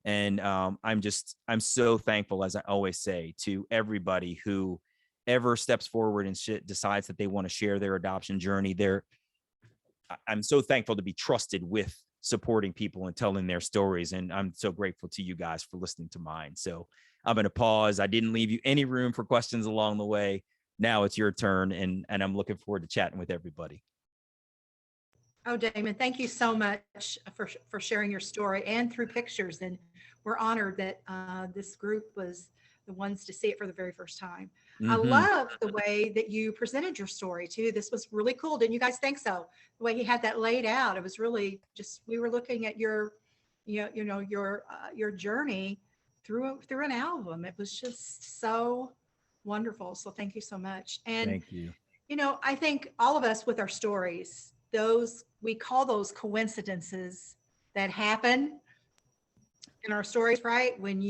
[SPEAKER 2] And I'm so thankful, as I always say, to everybody who ever steps forward and decides that they want to share their adoption journey. I'm so thankful to be trusted with supporting people and telling their stories. And I'm so grateful to you guys for listening to mine. So I'm going to pause. I didn't leave you any room for questions along the way. Now it's your turn. And I'm looking forward to chatting with everybody.
[SPEAKER 1] Oh, Damon, thank you so much for sharing your story and through pictures. And we're honored that this group was the ones to see it for the very first time. I love the way that you presented your story too. This was really cool. Didn't you guys think so? The way you had that laid out, it was really just, we were looking at your journey through an album. It was just so wonderful. So thank you so much. And
[SPEAKER 2] thank you.
[SPEAKER 1] I think all of us with our stories, we call those coincidences that happen in our stories, right? When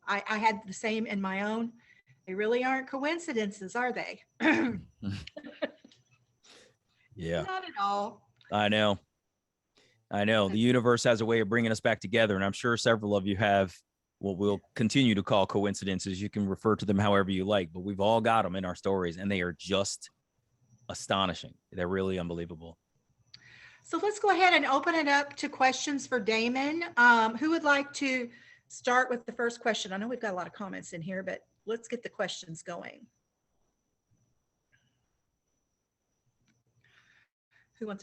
[SPEAKER 1] I had the same in my own. They really aren't coincidences, are they?
[SPEAKER 2] Yeah.
[SPEAKER 1] Not at all.
[SPEAKER 2] I know. The universe has a way of bringing us back together. And I'm sure several of you have what we'll continue to call coincidences. You can refer to them however you like, but we've all got them in our stories, and they are just astonishing. They're really unbelievable.
[SPEAKER 1] So let's go ahead and open it up to questions for Damon. Who would like to start with the first question? I know we've got a lot of comments in here, but let's get the questions going.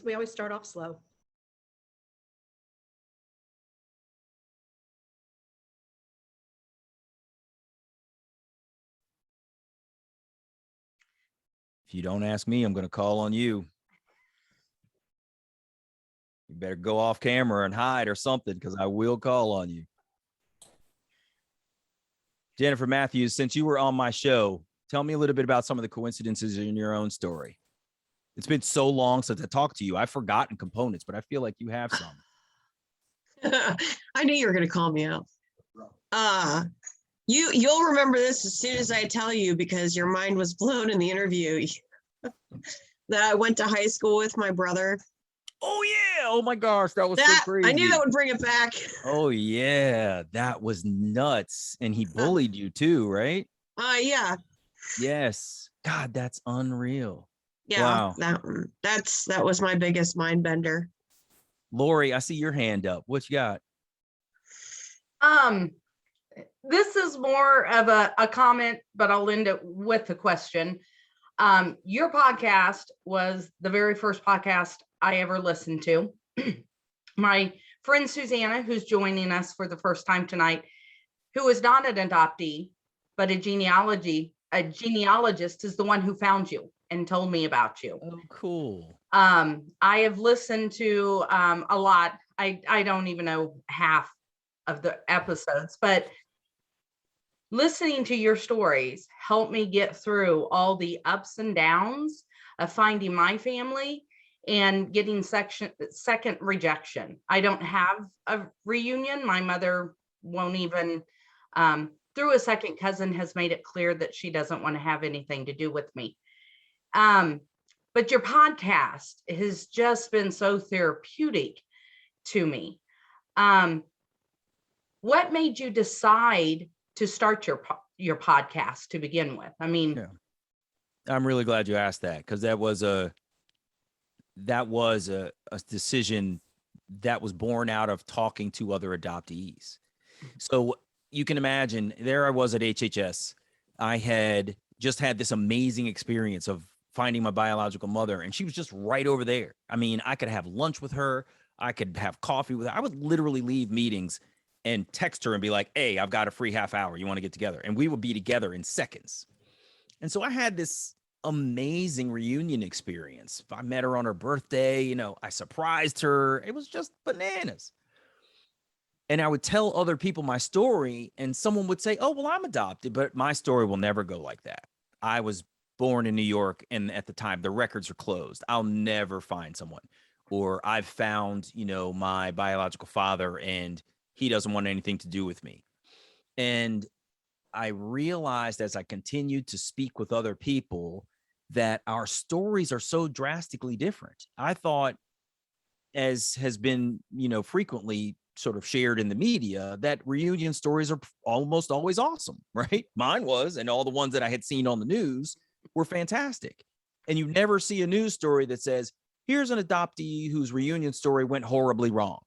[SPEAKER 1] We always start off slow.
[SPEAKER 2] If you don't ask me, I'm going to call on you. You better go off camera and hide or something, because I will call on you. Jennifer Matthews, since you were on my show, tell me a little bit about some of the coincidences in your own story. It's been so long since I talked to you. I've forgotten components, but I feel like you have some.
[SPEAKER 3] I knew you were going to call me out. You'll remember this as soon as I tell you, because your mind was blown in the interview that I went to high school with my brother.
[SPEAKER 2] Oh yeah! Oh my gosh, that was so crazy.
[SPEAKER 3] I knew that would bring it back.
[SPEAKER 2] Oh yeah, that was nuts. And he bullied you too, right?
[SPEAKER 3] Yeah.
[SPEAKER 2] Yes. God, that's unreal.
[SPEAKER 3] Yeah.
[SPEAKER 2] Wow.
[SPEAKER 3] That was my biggest mind bender.
[SPEAKER 2] Lori, I see your hand up. What you got?
[SPEAKER 5] This is more of a comment, but I'll end it with a question. Your podcast was the very first podcast I ever listened to. My friend Susanna, who's joining us for the first time tonight, who is not an adoptee, but a genealogist, is the one who found you and told me about you.
[SPEAKER 2] Oh, cool.
[SPEAKER 5] I have listened to a lot. I don't even know half of the episodes, but listening to your stories helped me get through all the ups and downs of finding my family and getting second rejection. I don't have a reunion. My mother won't even, through a second cousin, has made it clear that she doesn't want to have anything to do with me. But your podcast has just been so therapeutic to me. What made you decide to start your podcast to begin with? I mean,
[SPEAKER 2] Yeah. I'm really glad you asked that, because that was a decision that was born out of talking to other adoptees. So you can imagine, there I was at HHS. I had just had this amazing experience of finding my biological mother, and she was just right over there. I mean, I could have lunch with her. I could have coffee with her. I would literally leave meetings and text her and be like, hey, I've got a free half hour. You want to get together? And we would be together in seconds. And so I had this amazing reunion experience. I met her on her birthday. You know, I surprised her. It was just bananas. And I would tell other people my story, and someone would say, oh, well, I'm adopted, but my story will never go like that. I was born in New York, and at the time the records are closed. I'll never find someone. Or I've found, you know, my biological father and he doesn't want anything to do with me. And I realized as I continued to speak with other people that our stories are so drastically different. I thought, as has been, you know, frequently sort of shared in the media, that reunion stories are almost always awesome, right? Mine was, and all the ones that I had seen on the news were fantastic. And you never see a news story that says, here's an adoptee whose reunion story went horribly wrong.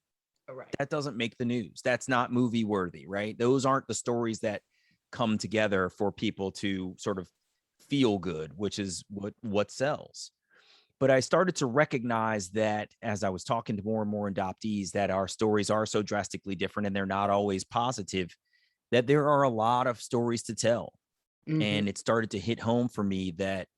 [SPEAKER 5] right.
[SPEAKER 2] That doesn't make the news. That's not movie worthy, right? Those aren't the stories that come together for people to sort of feel good, which is what sells. But I started to recognize that as I was talking to more and more adoptees, that our stories are so drastically different and they're not always positive, that there are a lot of stories to tell.
[SPEAKER 5] Mhm.
[SPEAKER 2] And it started to hit home for me that,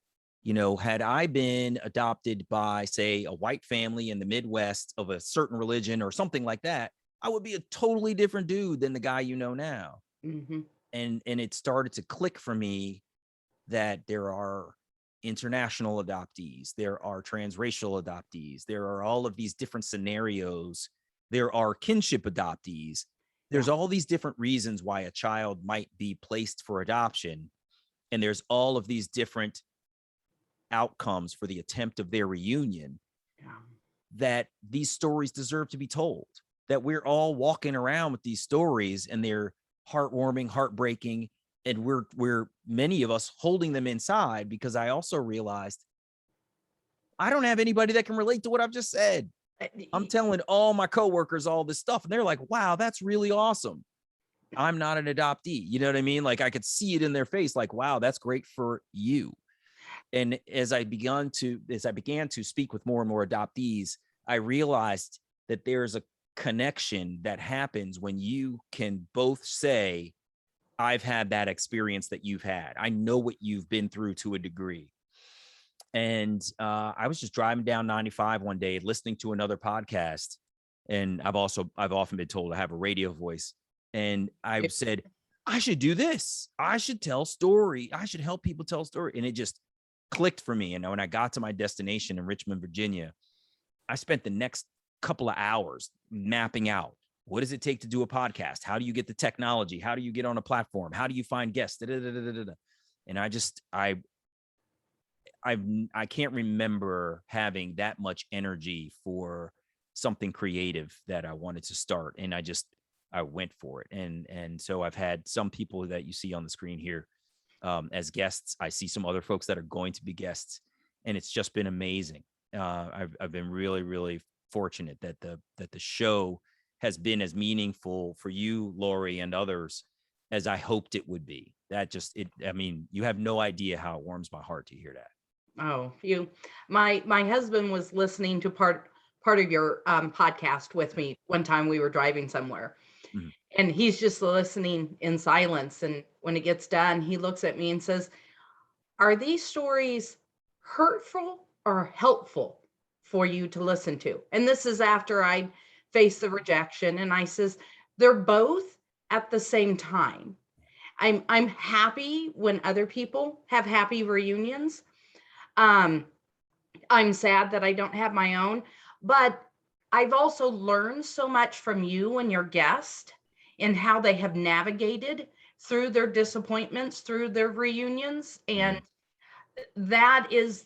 [SPEAKER 2] you know, had I been adopted by, say, a white family in the Midwest of a certain religion or something like that, I would be a totally different dude than the guy you know now.
[SPEAKER 5] Mhm.
[SPEAKER 2] And it started to click for me that there are international adoptees, there are transracial adoptees, there are all of these different scenarios, there are kinship adoptees. There's all these different reasons why a child might be placed for adoption. And there's all of these different outcomes for the attempt of their reunion,
[SPEAKER 5] Yeah.
[SPEAKER 2] that these stories deserve to be told, that we're all walking around with these stories and they're heartwarming, heartbreaking, and we're many of us holding them inside, because I also realized I don't have anybody that can relate to what I've just said. I'm telling all my coworkers all this stuff and they're like, wow, that's really awesome. I'm not an adoptee. You know what I mean? Like, I could see it in their face, like, wow, that's great for you. And as I began to speak with more and more adoptees, I realized that there's a connection that happens when you can both say, I've had that experience that you've had. I know what you've been through to a degree. And I was just driving down 95 one day, listening to another podcast. And I've often been told I have a radio voice. And I said, I should do this. I should tell story. I should help people tell story. And it just clicked for me. And when I got to my destination in Richmond, Virginia, I spent the next couple of hours mapping out, what does it take to do a podcast? How do you get the technology? How do you get on a platform? How do you find guests? And I can't remember having that much energy for something creative that I wanted to start. And I went for it. And so I've had some people that you see on the screen here as guests. I see some other folks that are going to be guests, and it's just been amazing. I've been really, really fortunate that the show has been as meaningful for you, Lori, and others as I hoped it would be. I mean, you have no idea how it warms my heart to hear that.
[SPEAKER 5] Oh, my husband was listening to part of your podcast with me one time. We were driving somewhere,
[SPEAKER 2] Mhm.
[SPEAKER 5] and he's just listening in silence. And when it gets done, he looks at me and says, are these stories hurtful or helpful for you to listen to? And this is after I faced the rejection. And I says, they're both at the same time. I'm happy when other people have happy reunions. I'm sad that I don't have my own, but I've also learned so much from you and your guest and how they have navigated through their disappointments, through their reunions. And that is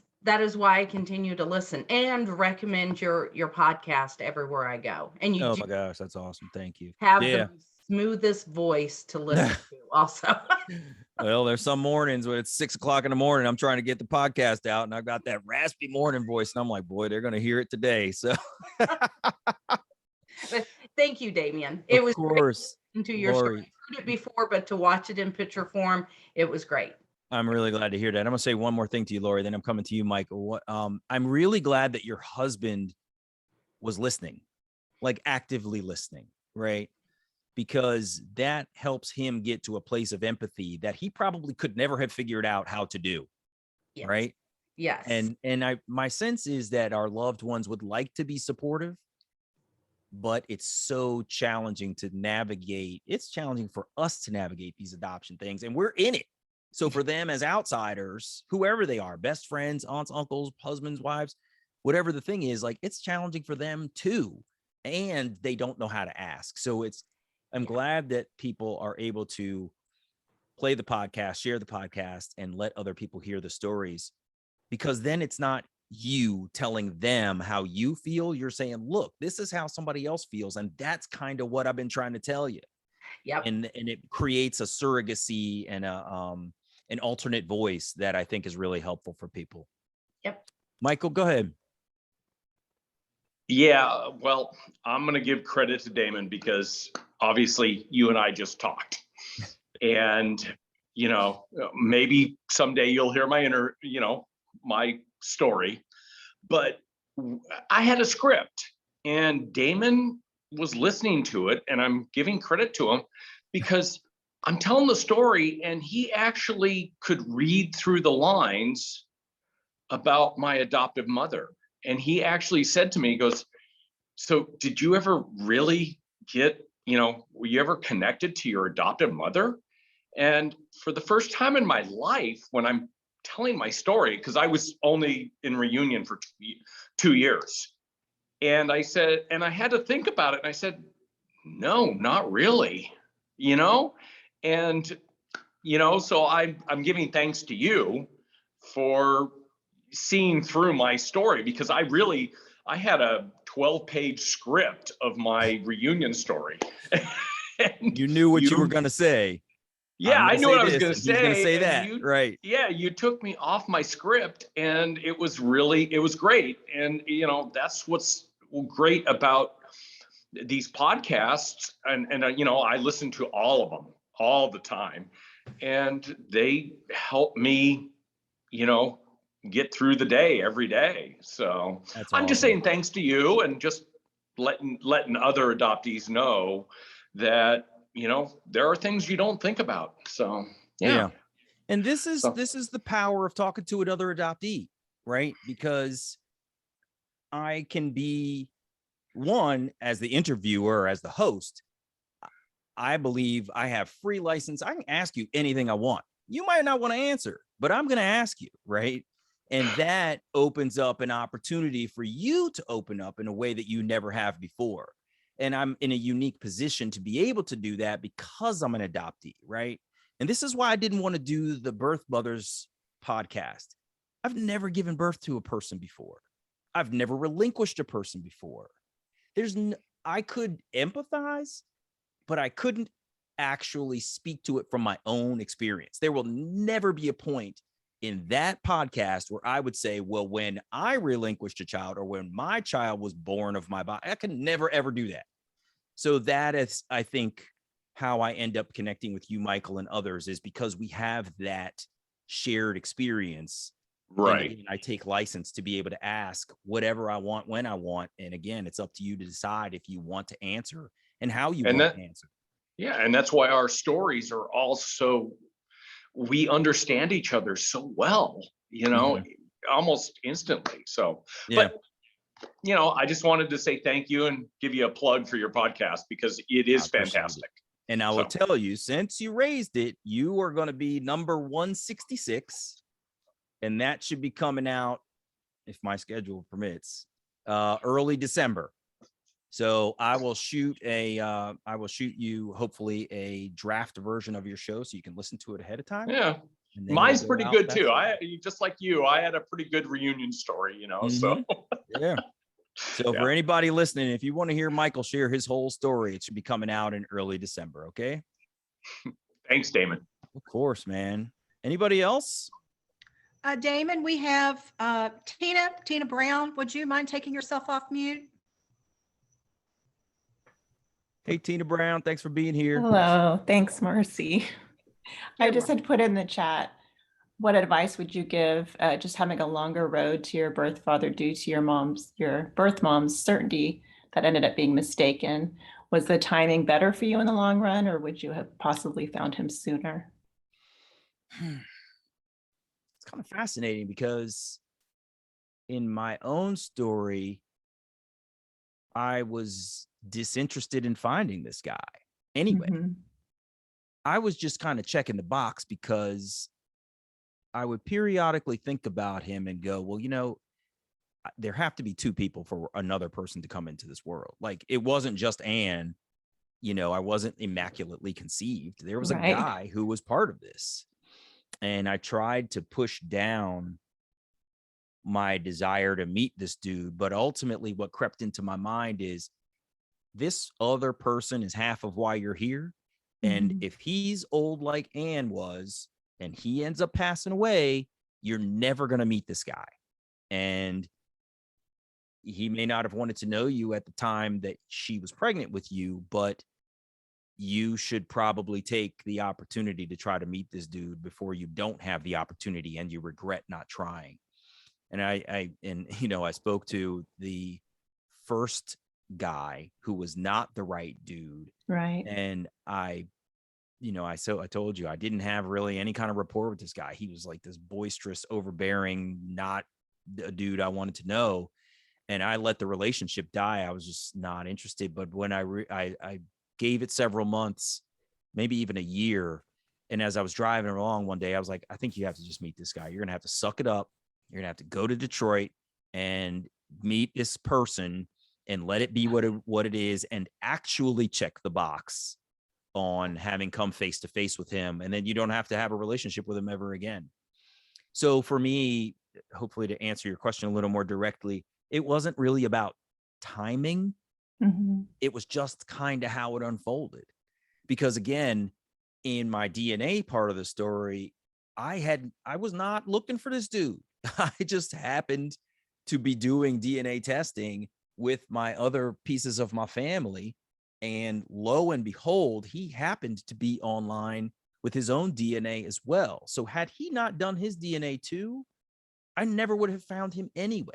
[SPEAKER 5] why I continue to listen and recommend your podcast everywhere I go. And you
[SPEAKER 2] Oh
[SPEAKER 5] do
[SPEAKER 2] my gosh, that's awesome. Thank you.
[SPEAKER 5] have
[SPEAKER 2] Yeah.
[SPEAKER 5] the smoothest voice to listen to also.
[SPEAKER 2] Well, there's some mornings when it's 6 o'clock in the morning, I'm trying to get the podcast out and I've got that raspy morning voice. And I'm like, boy, they're going to hear it today. So
[SPEAKER 5] Thank you, Damien. It was
[SPEAKER 2] of course,
[SPEAKER 5] great to your story.
[SPEAKER 2] Lori,
[SPEAKER 5] I've heard it before, but to watch it in picture form, it was great.
[SPEAKER 2] I'm really glad to hear that. I'm gonna say one more thing to you, Lori, then I'm coming to you, Michael. What I'm really glad that your husband was listening, like actively listening, right? Because that helps him get to a place of empathy that he probably could never have figured out how to do.
[SPEAKER 5] Yes.
[SPEAKER 2] Right.
[SPEAKER 5] Yes.
[SPEAKER 2] And my sense is that our loved ones would like to be supportive, but it's so challenging to navigate. It's challenging for us to navigate these adoption things, and we're in it. So for them as outsiders, whoever they are, best friends, aunts, uncles, husbands, wives, whatever the thing is, like, it's challenging for them too. And they don't know how to ask. So I'm glad that people are able to play the podcast, share the podcast, and let other people hear the stories, because then it's not you telling them how you feel. You're saying, look, this is how somebody else feels. And that's kind of what I've been trying to tell you.
[SPEAKER 5] Yep.
[SPEAKER 2] And it creates a surrogacy and an alternate voice that I think is really helpful for people.
[SPEAKER 5] Yep.
[SPEAKER 2] Michael, go ahead.
[SPEAKER 6] Yeah, well, I'm going to give credit to Damon because obviously you and I just talked. And, maybe someday you'll hear my story. But I had a script and Damon was listening to it, and I'm giving credit to him because I'm telling the story and he actually could read through the lines about my adoptive mother. And he actually said to me, he goes, so did you ever really were you ever connected to your adoptive mother? And for the first time in my life, when I'm telling my story, because I was only in reunion for 2 years. And I said, and I had to think about it. And I said, no, not really, and, so I'm giving thanks to you for seeing through my story, because I had a 12-page script of my reunion story.
[SPEAKER 2] You knew what you were going to say.
[SPEAKER 6] Yeah, I knew what I was going to say.
[SPEAKER 2] He's going to say that, right?
[SPEAKER 6] Yeah, you took me off my script, and it was great. And, that's what's great about these podcasts. And I listen to all of them all the time, and they help me, get through the day every day. So I'm just saying thanks to you, and just letting other adoptees know that, there are things you don't think about. So, yeah.
[SPEAKER 2] And this is the power of talking to another adoptee, right? Because I can be one as the interviewer, as the host. I believe I have free license. I can ask you anything I want. You might not want to answer, but I'm going to ask you, right? And that opens up an opportunity for you to open up in a way that you never have before. And I'm in a unique position to be able to do that because I'm an adoptee, right? And this is why I didn't want to do the Birth Mothers podcast. I've never given birth to a person before. I've never relinquished a person before. I could empathize, but I couldn't actually speak to it from my own experience. There will never be a point in that podcast where I would say, well, when I relinquished a child or when my child was born of my body, I can never, ever do that. So that is, I think, how I end up connecting with you, Michael, and others, is because we have that shared experience.
[SPEAKER 6] Right.
[SPEAKER 2] And I take license to be able to ask whatever I want, when I want. And again, it's up to you to decide if you want to answer and how you want to answer.
[SPEAKER 6] Yeah. And that's why our stories are all we understand each other so well, almost instantly. So, yeah. But, I just wanted to say thank you and give you a plug for your podcast, because it is fantastic.
[SPEAKER 2] And I will tell you, since you raised it, you are going to be number 166. And that should be coming out, if my schedule permits, early December. So I will shoot you hopefully a draft version of your show so you can listen to it ahead of time.
[SPEAKER 6] Yeah. Mine's pretty good too. Just like you, I had a pretty good reunion story, so.
[SPEAKER 2] Yeah. So for anybody listening, if you want to hear Michael share his whole story, it should be coming out in early December. Okay.
[SPEAKER 6] Thanks, Damon.
[SPEAKER 2] Of course, man. Anybody else?
[SPEAKER 1] Damon, we have Tina Brown. Would you mind taking yourself off mute?
[SPEAKER 2] Hey, Tina Brown, thanks for being here.
[SPEAKER 7] Hello, thanks, Marcie. I
[SPEAKER 1] You're
[SPEAKER 7] just had put in the chat, what advice would you give just having a longer road to your birth father due to your birth mom's certainty that ended up being mistaken? Was the timing better for you in the long run, or would you have possibly found him sooner?
[SPEAKER 2] It's kind of fascinating because in my own story, I was disinterested in finding this guy. Anyway,
[SPEAKER 7] Mhm.
[SPEAKER 2] I was just kind of checking the box because I would periodically think about him and go, well, there have to be two people for another person to come into this world. Like, it wasn't just Anne, I wasn't immaculately conceived. There was a
[SPEAKER 7] Right.
[SPEAKER 2] guy who was part of this. And I tried to push down my desire to meet this dude. But ultimately what crept into my mind is this other person is half of why you're here. And
[SPEAKER 7] Mhm.
[SPEAKER 2] if he's old like Anne was, and he ends up passing away, you're never going to meet this guy. And he may not have wanted to know you at the time that she was pregnant with you, but you should probably take the opportunity to try to meet this dude before you don't have the opportunity and you regret not trying. And I spoke to the first guy who was not the right dude.
[SPEAKER 7] Right.
[SPEAKER 2] And I told you I didn't have really any kind of rapport with this guy. He was like this boisterous, overbearing, not a dude I wanted to know. And I let the relationship die. I was just not interested. But when I gave it several months, maybe even a year. And as I was driving along one day, I was like, I think you have to just meet this guy. You're going to have to suck it up. You're going to have to go to Detroit and meet this person and let it be what it is, and actually check the box on having come face to face with him. And then you don't have to have a relationship with him ever again. So for me, hopefully to answer your question a little more directly, it wasn't really about timing.
[SPEAKER 7] Mhm.
[SPEAKER 2] It was just kind of how it unfolded. Because again, in my DNA part of the story, I was not looking for this dude. I just happened to be doing DNA testing with my other pieces of my family. And lo and behold, he happened to be online with his own DNA as well. So had he not done his DNA too, I never would have found him anyway.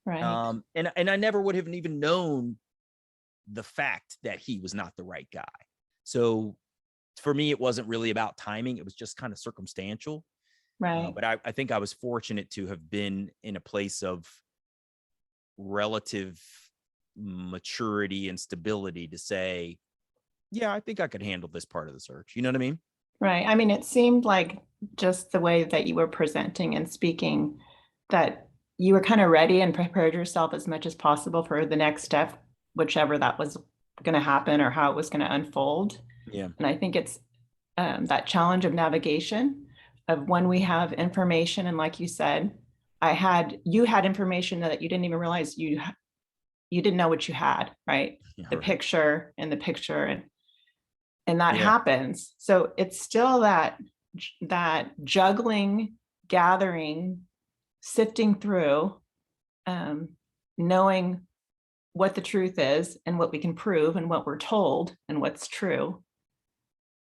[SPEAKER 7] Right.
[SPEAKER 2] And I never would have even known the fact that he was not the right guy. So for me, it wasn't really about timing. It was just kind of circumstantial.
[SPEAKER 7] Right.
[SPEAKER 2] But I think I was fortunate to have been in a place of relative maturity and stability to say, yeah, I think I could handle this part of the search. You know what I mean?
[SPEAKER 7] Right. I mean, it seemed like just the way that you were presenting and speaking, that you were kind of ready and prepared yourself as much as possible for the next step, whichever that was going to happen or how it was going to unfold.
[SPEAKER 2] Yeah.
[SPEAKER 7] And I think it's that challenge of navigation of when we have information. And like you said, you had information that you didn't even realize you didn't know what you had, right?
[SPEAKER 2] Yeah,
[SPEAKER 7] The
[SPEAKER 2] right.
[SPEAKER 7] picture and that
[SPEAKER 2] Yeah.
[SPEAKER 7] happens. So it's still that juggling, gathering, sifting through, knowing what the truth is and what we can prove and what we're told and what's true.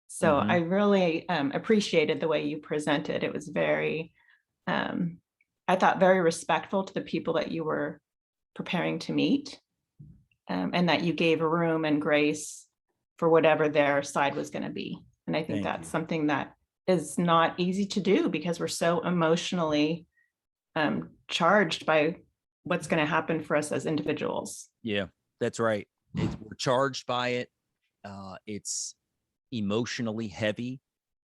[SPEAKER 7] So
[SPEAKER 2] Mhm.
[SPEAKER 7] I really appreciated the way you presented. It was very, I thought, very respectful to the people that you were preparing to meet, and that you gave room and grace for whatever their side was going to be. And I think
[SPEAKER 2] Thank
[SPEAKER 7] that's
[SPEAKER 2] you.
[SPEAKER 7] something that is not easy to do because we're so emotionally charged by what's going to happen for us as individuals.
[SPEAKER 2] Yeah, that's right. We're charged by it. It's emotionally heavy,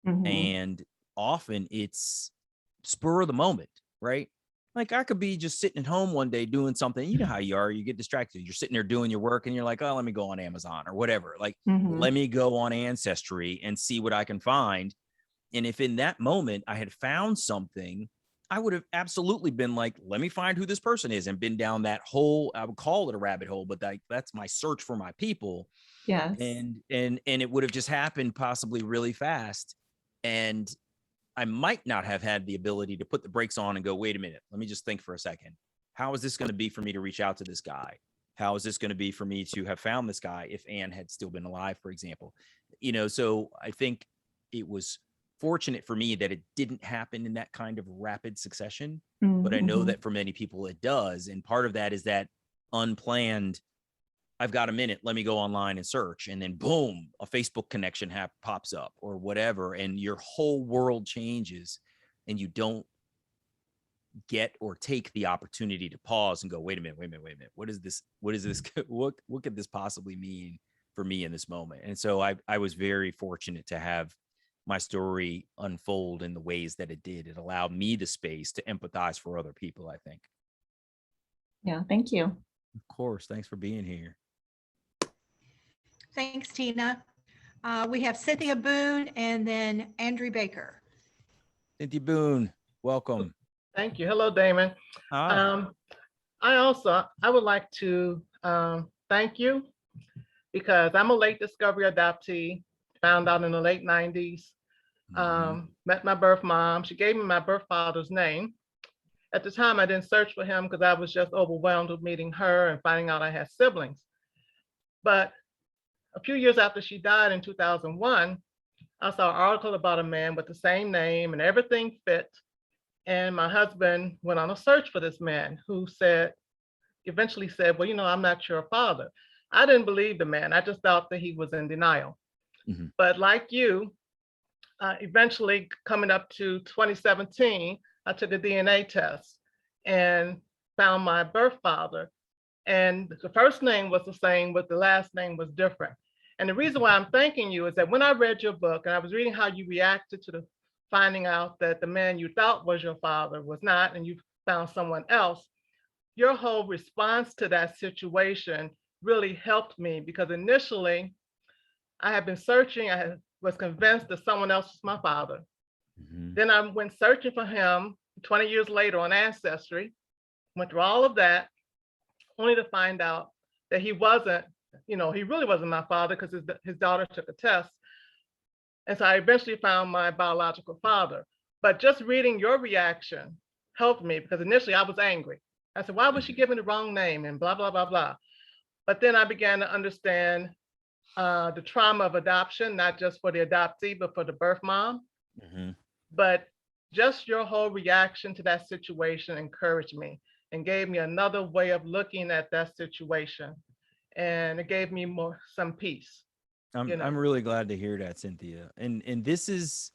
[SPEAKER 7] Mhm.
[SPEAKER 2] and often it's spur of the moment, right? Like I could be just sitting at home one day doing something. You know how you are. You get distracted. You're sitting there doing your work and you're like, oh, let me go on Amazon or whatever. Like,
[SPEAKER 7] Mhm.
[SPEAKER 2] let me go on Ancestry and see what I can find. And if in that moment I had found something, I would have absolutely been like, let me find who this person is, and been down that hole. I would call it a rabbit hole, but that's my search for my people.
[SPEAKER 7] Yes.
[SPEAKER 2] And it would have just happened possibly really fast. And I might not have had the ability to put the brakes on and go, wait a minute, let me just think for a second. How is this going to be for me to reach out to this guy? How is this going to be for me to have found this guy if Anne had still been alive, for example? So I think it was fortunate for me that it didn't happen in that kind of rapid succession, but I know that for many people it does. And part of that is that unplanned, I've got a minute, let me go online and search. And then boom, a Facebook connection pops up or whatever. And your whole world changes and you don't get or take the opportunity to pause and go, wait a minute. What is this? What could this possibly mean for me in this moment? And so I was very fortunate to have my story unfold in the ways that it did. It allowed me the space to empathize for other people, I think.
[SPEAKER 7] Yeah, thank you.
[SPEAKER 2] Of course. Thanks for being here.
[SPEAKER 1] Thanks, Tina. We have Cynthia Boone and then Andrew Baker.
[SPEAKER 2] Cynthia Boone, welcome.
[SPEAKER 8] Thank you. Hello, Damon.
[SPEAKER 2] Hi.
[SPEAKER 8] I would like to thank you because I'm a late discovery adoptee, found out in the late 90s, met my birth mom. She gave me my birth father's name. At the time, I didn't search for him because I was just overwhelmed with meeting her and finding out I had siblings. But a few years after she died in 2001, I saw an article about a man with the same name and everything fit. And my husband went on a search for this man who eventually said, well, I'm not your father. I didn't believe the man. I just thought that he was in denial. But like you, eventually coming up to 2017, I took a DNA test and found my birth father. And the first name was the same, but the last name was different. And the reason why I'm thanking you is that when I read your book and I was reading how you reacted to the finding out that the man you thought was your father was not, and you found someone else, your whole response to that situation really helped me because initially I had been searching. I was convinced that someone else was my father. Then I went searching for him 20 years later on Ancestry, went through all of that, only to find out that he wasn't, he really wasn't my father because his daughter took a test. And so I eventually found my biological father. But just reading your reaction helped me because initially I was angry. I said, why was she giving the wrong name and blah, blah, blah, blah. But then I began to understand the trauma of adoption, not just for the adoptee, but for the birth mom. But just your whole reaction to that situation encouraged me and gave me another way of looking at that situation. And it gave me some peace.
[SPEAKER 2] I'm really glad to hear that, Cynthia. And this is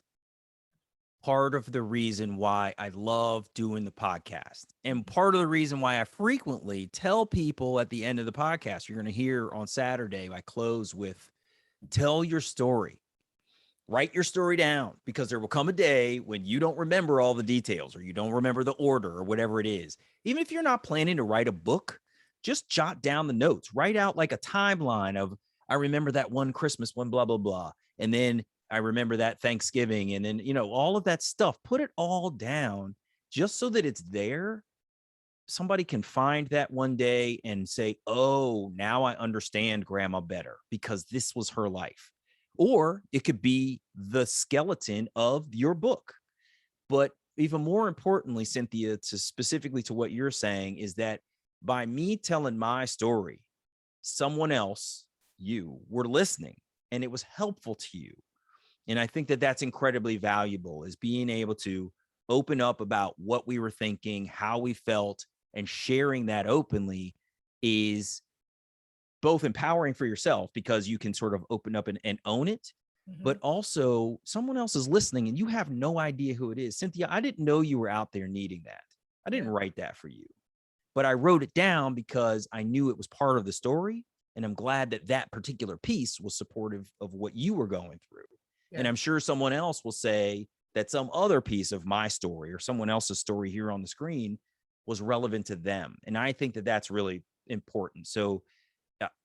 [SPEAKER 2] part of the reason why I love doing the podcast. And part of the reason why I frequently tell people at the end of the podcast, you're going to hear on Saturday, I close with, tell your story. Write your story down, because there will come a day when you don't remember all the details or you don't remember the order or whatever it is. Even if you're not planning to write a book, just jot down the notes, write out like a timeline of, I remember that one Christmas when blah, blah, blah. And then I remember that Thanksgiving. And then, all of that stuff, put it all down just so that it's there. Somebody can find that one day and say, oh, now I understand grandma better because this was her life. Or it could be the skeleton of your book. But even more importantly, Cynthia, specifically to what you're saying, is that by me telling my story, someone else, you, were listening and it was helpful to you. And I think that that's incredibly valuable, is being able to open up about what we were thinking, how we felt, and sharing that openly is both empowering for yourself because you can sort of open up and own it, but also someone else is listening and you have no idea who it is. Cynthia, I didn't know you were out there needing that. I didn't write that for you, but I wrote it down because I knew it was part of the story. And I'm glad that that particular piece was supportive of what you were going through. Yeah. And I'm sure someone else will say that some other piece of my story or someone else's story here on the screen was relevant to them. And I think that that's really important. So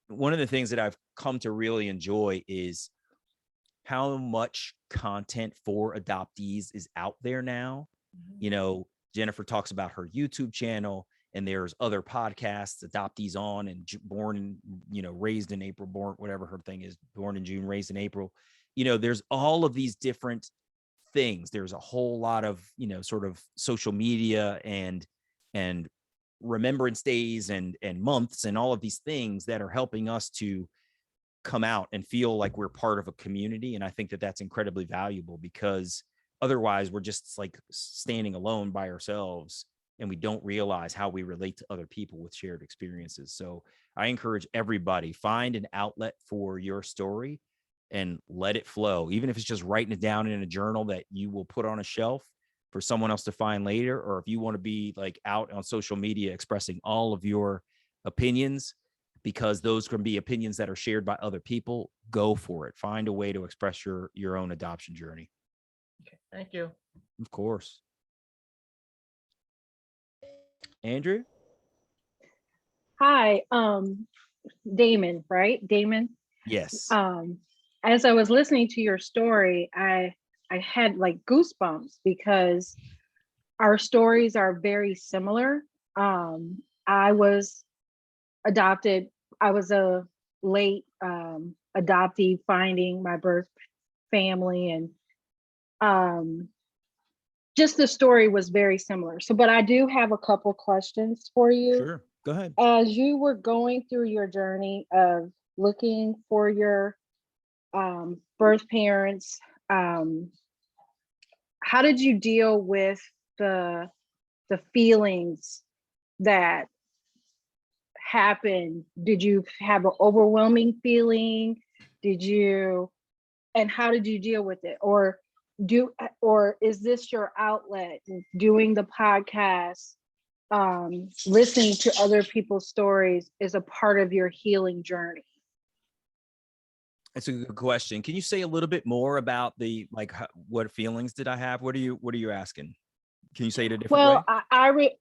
[SPEAKER 2] one of the things that I've come to really enjoy is how much content for adoptees is out there now. Jennifer talks about her YouTube channel, and there's other podcasts, Adoptees on and Born in, Raised in April, whatever her thing is, Born in June, Raised in April. There's all of these different things. There's a whole lot of, sort of social media and remembrance days and months and all of these things that are helping us to come out and feel like we're part of a community. And I think that that's incredibly valuable, because otherwise we're just like standing alone by ourselves and we don't realize how we relate to other people with shared experiences. So I encourage everybody, find an outlet for your story and let it flow. Even if it's just writing it down in a journal that you will put on a shelf for someone else to find later, or if you want to be like out on social media expressing all of your opinions, because those can be opinions that are shared by other people, go for it. Find a way to express your own adoption journey.
[SPEAKER 8] Okay, thank you.
[SPEAKER 2] Of course. Andrew?
[SPEAKER 9] Hi, Damon, right? Damon.
[SPEAKER 2] Yes.
[SPEAKER 9] As I was listening to your story, I had like goosebumps because our stories are very similar. I was adopted. I was a late adoptee, finding my birth family, and just the story was very similar. So, but I do have a couple questions for you.
[SPEAKER 2] Sure. Go ahead.
[SPEAKER 9] As you were going through your journey of looking for your birth parents, how did you deal with the feelings that happened? Did you have an overwhelming feeling? And how did you deal with it? Or is this your outlet, doing the podcast, listening to other people's stories is a part of your healing journey?
[SPEAKER 2] That's a good question. Can you say a little bit more about what feelings did I have? What are you asking? Can you say it a different way?
[SPEAKER 9] Well,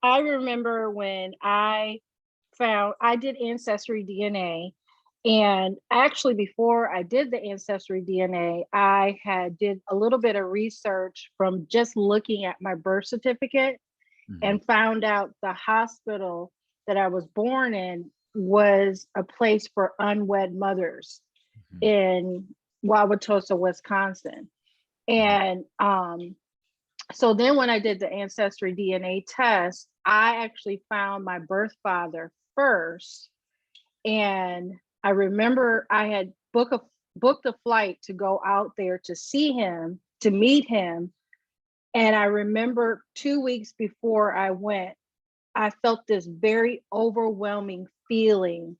[SPEAKER 9] I remember when I did AncestryDNA, and actually before I did the AncestryDNA, I did a little bit of research from just looking at my birth certificate, and found out the hospital that I was born in was a place for unwed mothers in Wauwatosa, Wisconsin. And so then when I did the AncestryDNA test, I actually found my birth father first. And I remember I had booked a flight to go out there to see him, to meet him. And I remember 2 weeks before I went, I felt this very overwhelming feeling.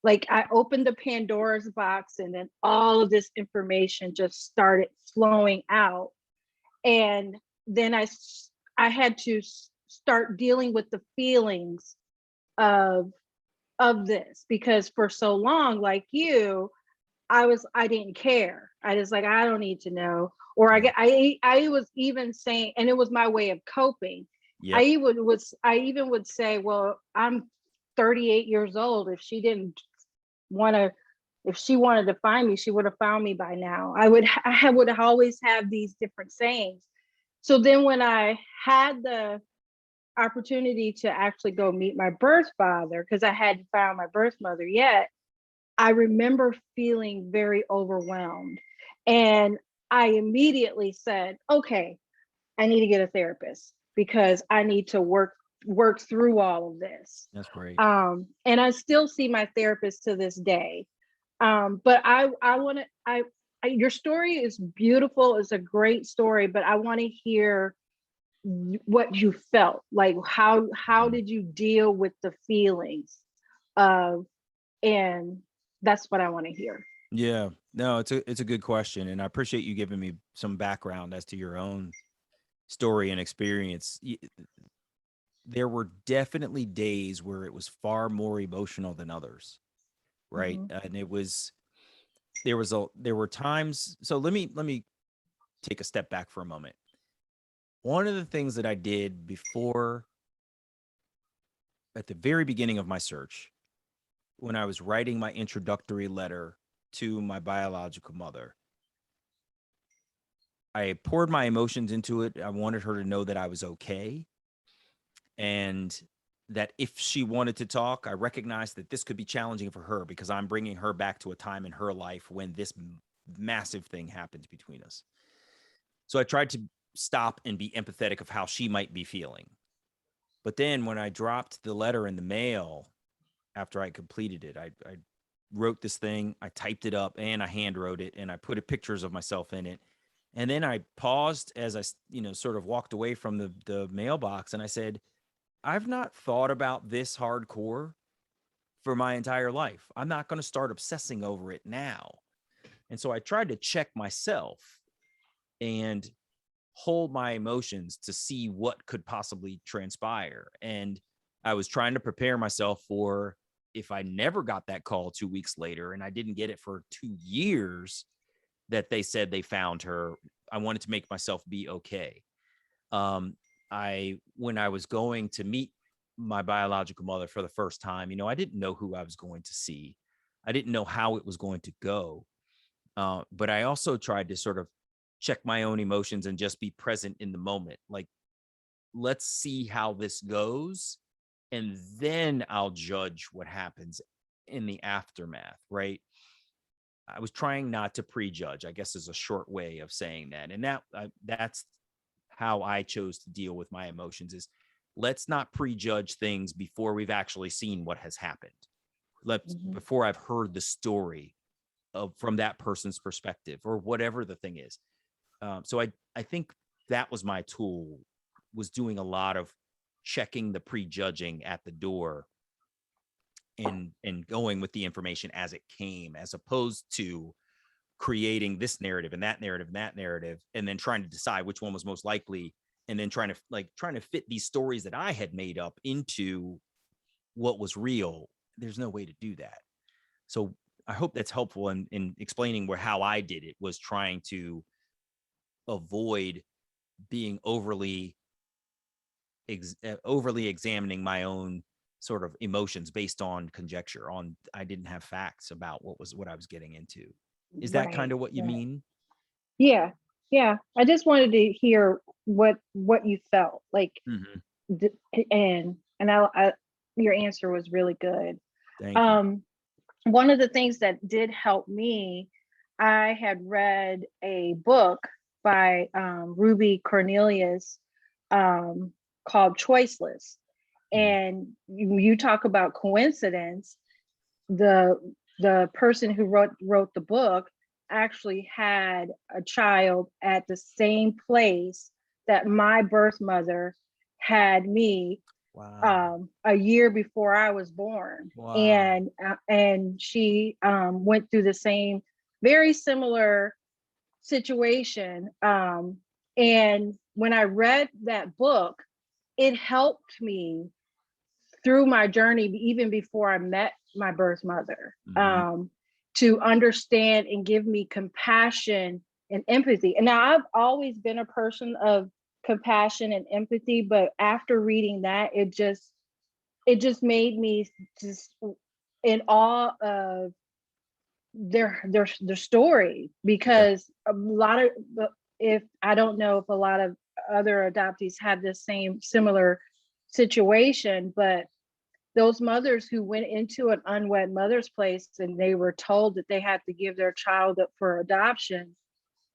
[SPEAKER 9] Like I opened the Pandora's box, and then all of this information just started flowing out. And then I had to start dealing with the feelings of this, because for so long, like you, I didn't care. I was like, I don't need to know. Or I was even saying, and it was my way of coping. Yep. I even would say, well, I'm 38 years old. If she wanted to find me, she would have found me by now. I would always have these different sayings. So then when I had the opportunity to actually go meet my birth father, because I hadn't found my birth mother yet, I remember feeling very overwhelmed. And I immediately said, okay, I need to get a therapist because I need to work through all of this.
[SPEAKER 2] That's great.
[SPEAKER 9] And I still see my therapist to this day. But your story is beautiful. It's a great story, but I want to hear what you felt. Like, how did you deal with the feelings and that's what I want to hear.
[SPEAKER 2] Yeah, no, it's a good question. And I appreciate you giving me some background as to your own story and experience. There were definitely days where it was far more emotional than others. Right. And there were times. So let me take a step back for a moment. One of the things that I did at the very beginning of my search, when I was writing my introductory letter to my biological mother, I poured my emotions into it. I wanted her to know that I was okay. And that if she wanted to talk, I recognized that this could be challenging for her because I'm bringing her back to a time in her life when this massive thing happens between us. So I tried to stop and be empathetic of how she might be feeling. But then when I dropped the letter in the mail after I completed it, I wrote this thing, I typed it up and I hand wrote it and I put pictures of myself in it. And then I paused as I, sort of walked away from the mailbox and I said, I've not thought about this hardcore for my entire life. I'm not going to start obsessing over it now. And so I tried to check myself and hold my emotions to see what could possibly transpire. And I was trying to prepare myself for if I never got that call 2 weeks later and I didn't get it for 2 years that they said they found her, I wanted to make myself be okay. When I was going to meet my biological mother for the first time, I didn't know who I was going to see. I didn't know how it was going to go. But I also tried to sort of check my own emotions and just be present in the moment. Like, let's see how this goes. And then I'll judge what happens in the aftermath, right? I was trying not to prejudge, I guess is a short way of saying that. And that's how I chose to deal with my emotions is let's not prejudge things before we've actually seen what has happened. Before I've heard the story from that person's perspective or whatever the thing is. So I think that was my tool, was doing a lot of checking the prejudging at the door and going with the information as it came, as opposed to creating this narrative and that narrative and that narrative, and then trying to decide which one was most likely, and then trying to fit these stories that I had made up into what was real. There's no way to do that. So I hope that's helpful in explaining how I did it, was trying to avoid being overly examining my own sort of emotions based on conjecture. I didn't have facts about what I was getting into. Is that kind of what you mean?
[SPEAKER 9] Yeah. I just wanted to hear what you felt like. And your answer was really good.
[SPEAKER 2] Thank you.
[SPEAKER 9] One of the things that did help me, I had read a book by Ruby Cornelius called Choiceless. And you talk about coincidence. The person who wrote the book actually had a child at the same place that my birth mother had me.
[SPEAKER 2] Wow.
[SPEAKER 9] A year before I was born.
[SPEAKER 2] Wow.
[SPEAKER 9] And she went through the same very similar situation. And when I read that book, it helped me through my journey, even before I met my birth mother, to understand and give me compassion and empathy. And now I've always been a person of compassion and empathy, but after reading that, it just made me just in awe of their story, because a lot of, if I don't know if a lot of other adoptees have the similar situation, but those mothers who went into an unwed mother's place and they were told that they had to give their child up for adoption,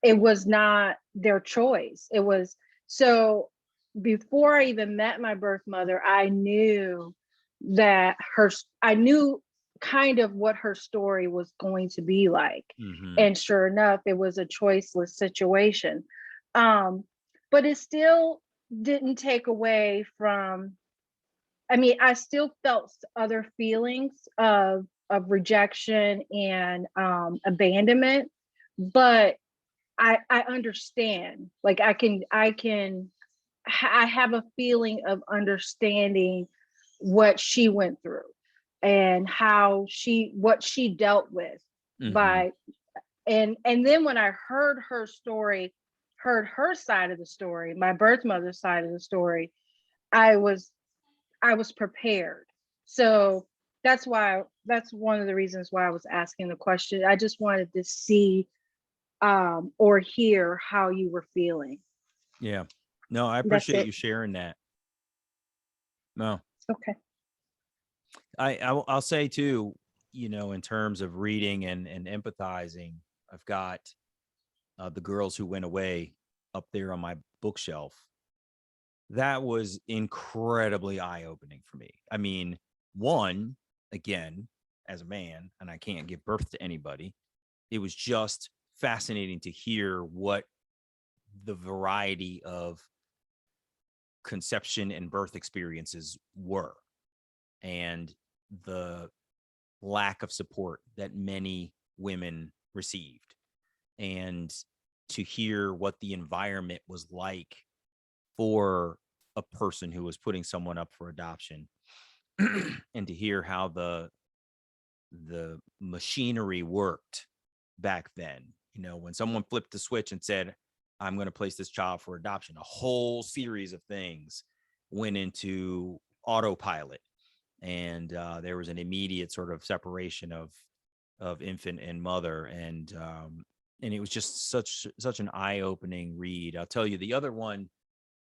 [SPEAKER 9] it was not their choice. It was, so before I even met my birth mother, I knew kind of what her story was going to be like. And sure enough, it was a choiceless situation. But it still didn't take away from, I still felt other feelings of rejection and abandonment, but I understand. Like I have a feeling of understanding what she went through and what she dealt with by, and then when I heard her story, heard her side of the story, my birth mother's side of the story, I was prepared. So that's one of the reasons why I was asking the question. I just wanted to see or hear how you were feeling.
[SPEAKER 2] Yeah. No, I appreciate you sharing that. No.
[SPEAKER 9] Okay.
[SPEAKER 2] I'll say too, in terms of reading and empathizing, I've got the girls who went away up there on my bookshelf, that was incredibly eye-opening for me. I mean, one, again, as a man, and I can't give birth to anybody, it was just fascinating to hear what the variety of conception and birth experiences were, and the lack of support that many women received, and to hear what the environment was like for a person who was putting someone up for adoption, and to hear how the machinery worked back then. You know, when someone flipped the switch and said, I'm going to place this child for adoption, a whole series of things went into autopilot, and there was an immediate sort of separation of infant and mother, and it was just such an eye-opening read. I'll tell you, the other one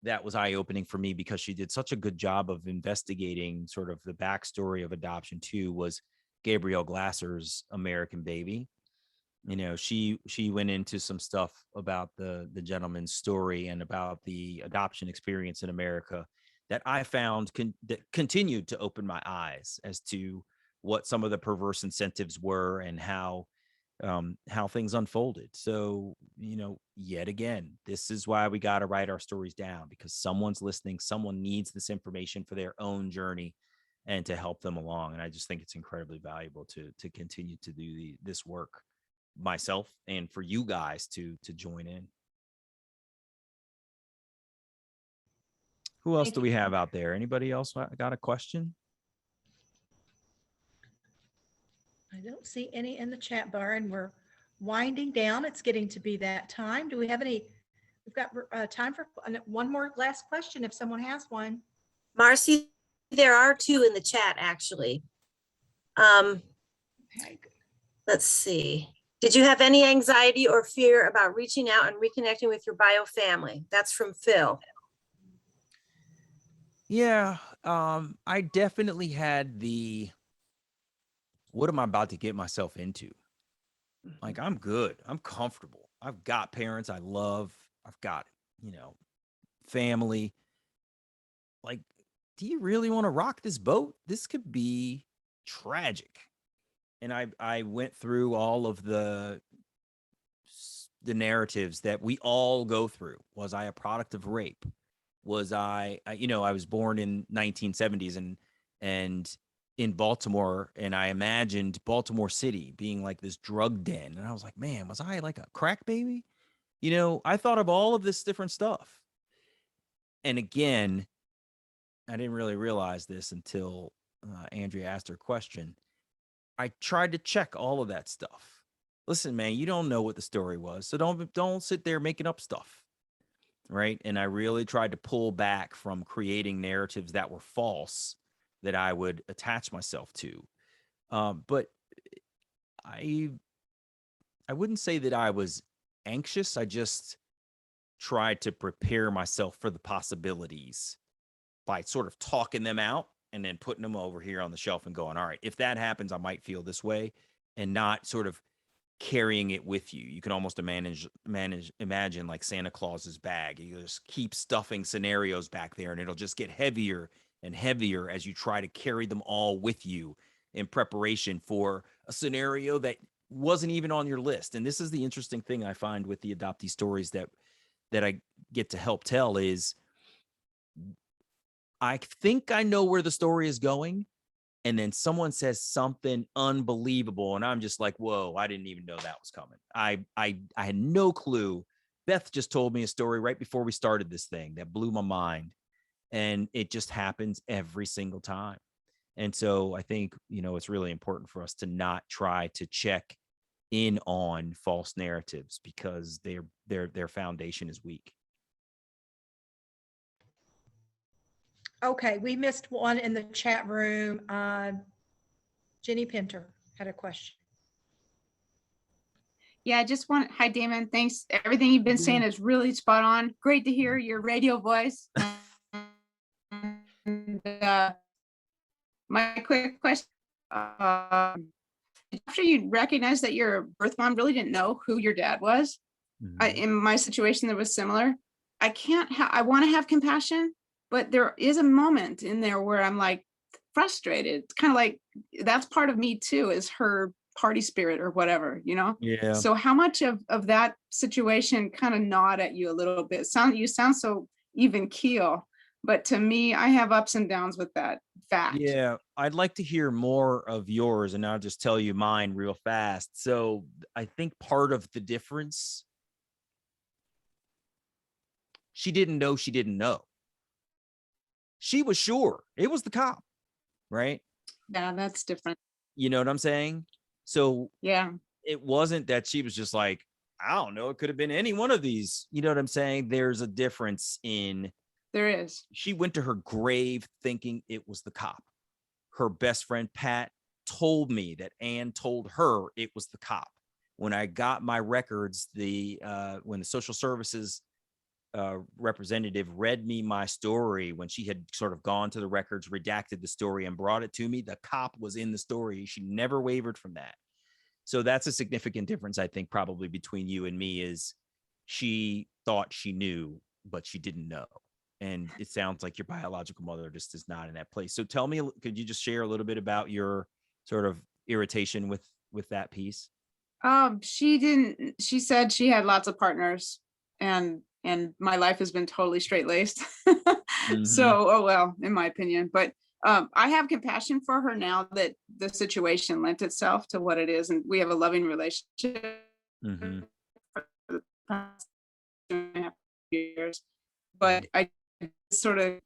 [SPEAKER 2] that was eye-opening for me, because she did such a good job of investigating sort of the backstory of adoption too, was Gabrielle Glasser's American Baby. You know, she went into some stuff about the gentleman's story and about the adoption experience in America that I found that continued to open my eyes as to what some of the perverse incentives were and how things unfolded. So, you know, yet again, this is why we got to write our stories down, because someone's listening, someone needs this information for their own journey and to help them along. And I just think it's incredibly valuable to continue to do this work myself, and for you guys to join in. Who else do we have out there? Anybody else got a question?
[SPEAKER 1] I don't see any in the chat bar, and we're winding down. It's getting to be that time. Do we have any? We've got time for one more last question if someone has one.
[SPEAKER 10] Marcie, there are two in the chat, actually.
[SPEAKER 1] Okay, good.
[SPEAKER 10] Let's see. Did you have any anxiety or fear about reaching out and reconnecting with your bio family? That's from Phil.
[SPEAKER 2] Yeah, I definitely had the, what am I about to get myself into? Like, I'm good. I'm comfortable. I've got parents I love. I've got, you know, family. Like, do you really want to rock this boat? This could be tragic. And I went through all of the narratives that we all go through. Was I a product of rape? Was I you know, I was born in 1970s and in Baltimore, and I imagined Baltimore City being like this drug den. And I was like, man, was I like a crack baby? You know, I thought of all of this different stuff. And again, I didn't really realize this until Andrea asked her question. I tried to check all of that stuff. Listen, man, you don't know what the story was, so don't sit there making up stuff, right? And I really tried to pull back from creating narratives that were false that I would attach myself to. But I wouldn't say that I was anxious. I just tried to prepare myself for the possibilities by sort of talking them out and then putting them over here on the shelf and going, all right, if that happens, I might feel this way, and not sort of carrying it with you. You can almost imagine like Santa Claus's bag. You just keep stuffing scenarios back there, and it'll just get heavier and heavier as you try to carry them all with you in preparation for a scenario that wasn't even on your list. And this is the interesting thing I find with the adoptee stories that I get to help tell is, I think I know where the story is going, and then someone says something unbelievable, and I'm just like, whoa, I didn't even know that was coming. I had no clue. Beth just told me a story right before we started this thing that blew my mind, and it just happens every single time. And so I think, you know, it's really important for us to not try to check in on false narratives, because their foundation is weak.
[SPEAKER 1] Okay, we missed one in the chat room. Jenny Pinter had a question.
[SPEAKER 4] Yeah, I just want, hi, Damon. Thanks. Everything you've been saying is really spot on. Great to hear your radio voice. And, my quick question, after you recognized that your birth mom really didn't know who your dad was, in my situation that was similar, I want to have compassion, but there is a moment in there where I'm like frustrated. It's kind of like, that's part of me too, is her party spirit or whatever, you know?
[SPEAKER 2] Yeah.
[SPEAKER 4] So how much of that situation kind of gnawed at you a little bit? You sound so even keel, but to me, I have ups and downs with that fact.
[SPEAKER 2] Yeah, I'd like to hear more of yours, and I'll just tell you mine real fast. So I think part of the difference, she didn't know she didn't know. She was sure it was the cop, right?
[SPEAKER 4] Yeah, that's different.
[SPEAKER 2] You know what I'm saying? So
[SPEAKER 4] Yeah.
[SPEAKER 2] it wasn't that she was just like, I don't know, it could have been any one of these. You know what I'm saying? There's a difference in.
[SPEAKER 4] There is.
[SPEAKER 2] She went to her grave thinking it was the cop. Her best friend, Pat, told me that Ann told her it was the cop. When I got my records, when the social services representative read me my story, when she had sort of gone to the records, redacted the story and brought it to me, the cop was in the story. She never wavered from that. So that's a significant difference, I think, probably between you and me, is she thought she knew, but she didn't know. And it sounds like your biological mother just is not in that place. So tell me, could you just share a little bit about your sort of irritation with that piece?
[SPEAKER 4] She said she had lots of partners, and my life has been totally straight laced. So, oh well, in my opinion, but I have compassion for her now that the situation lent itself to what it is, and we have a loving relationship. For the past 2.5 years, but I sort of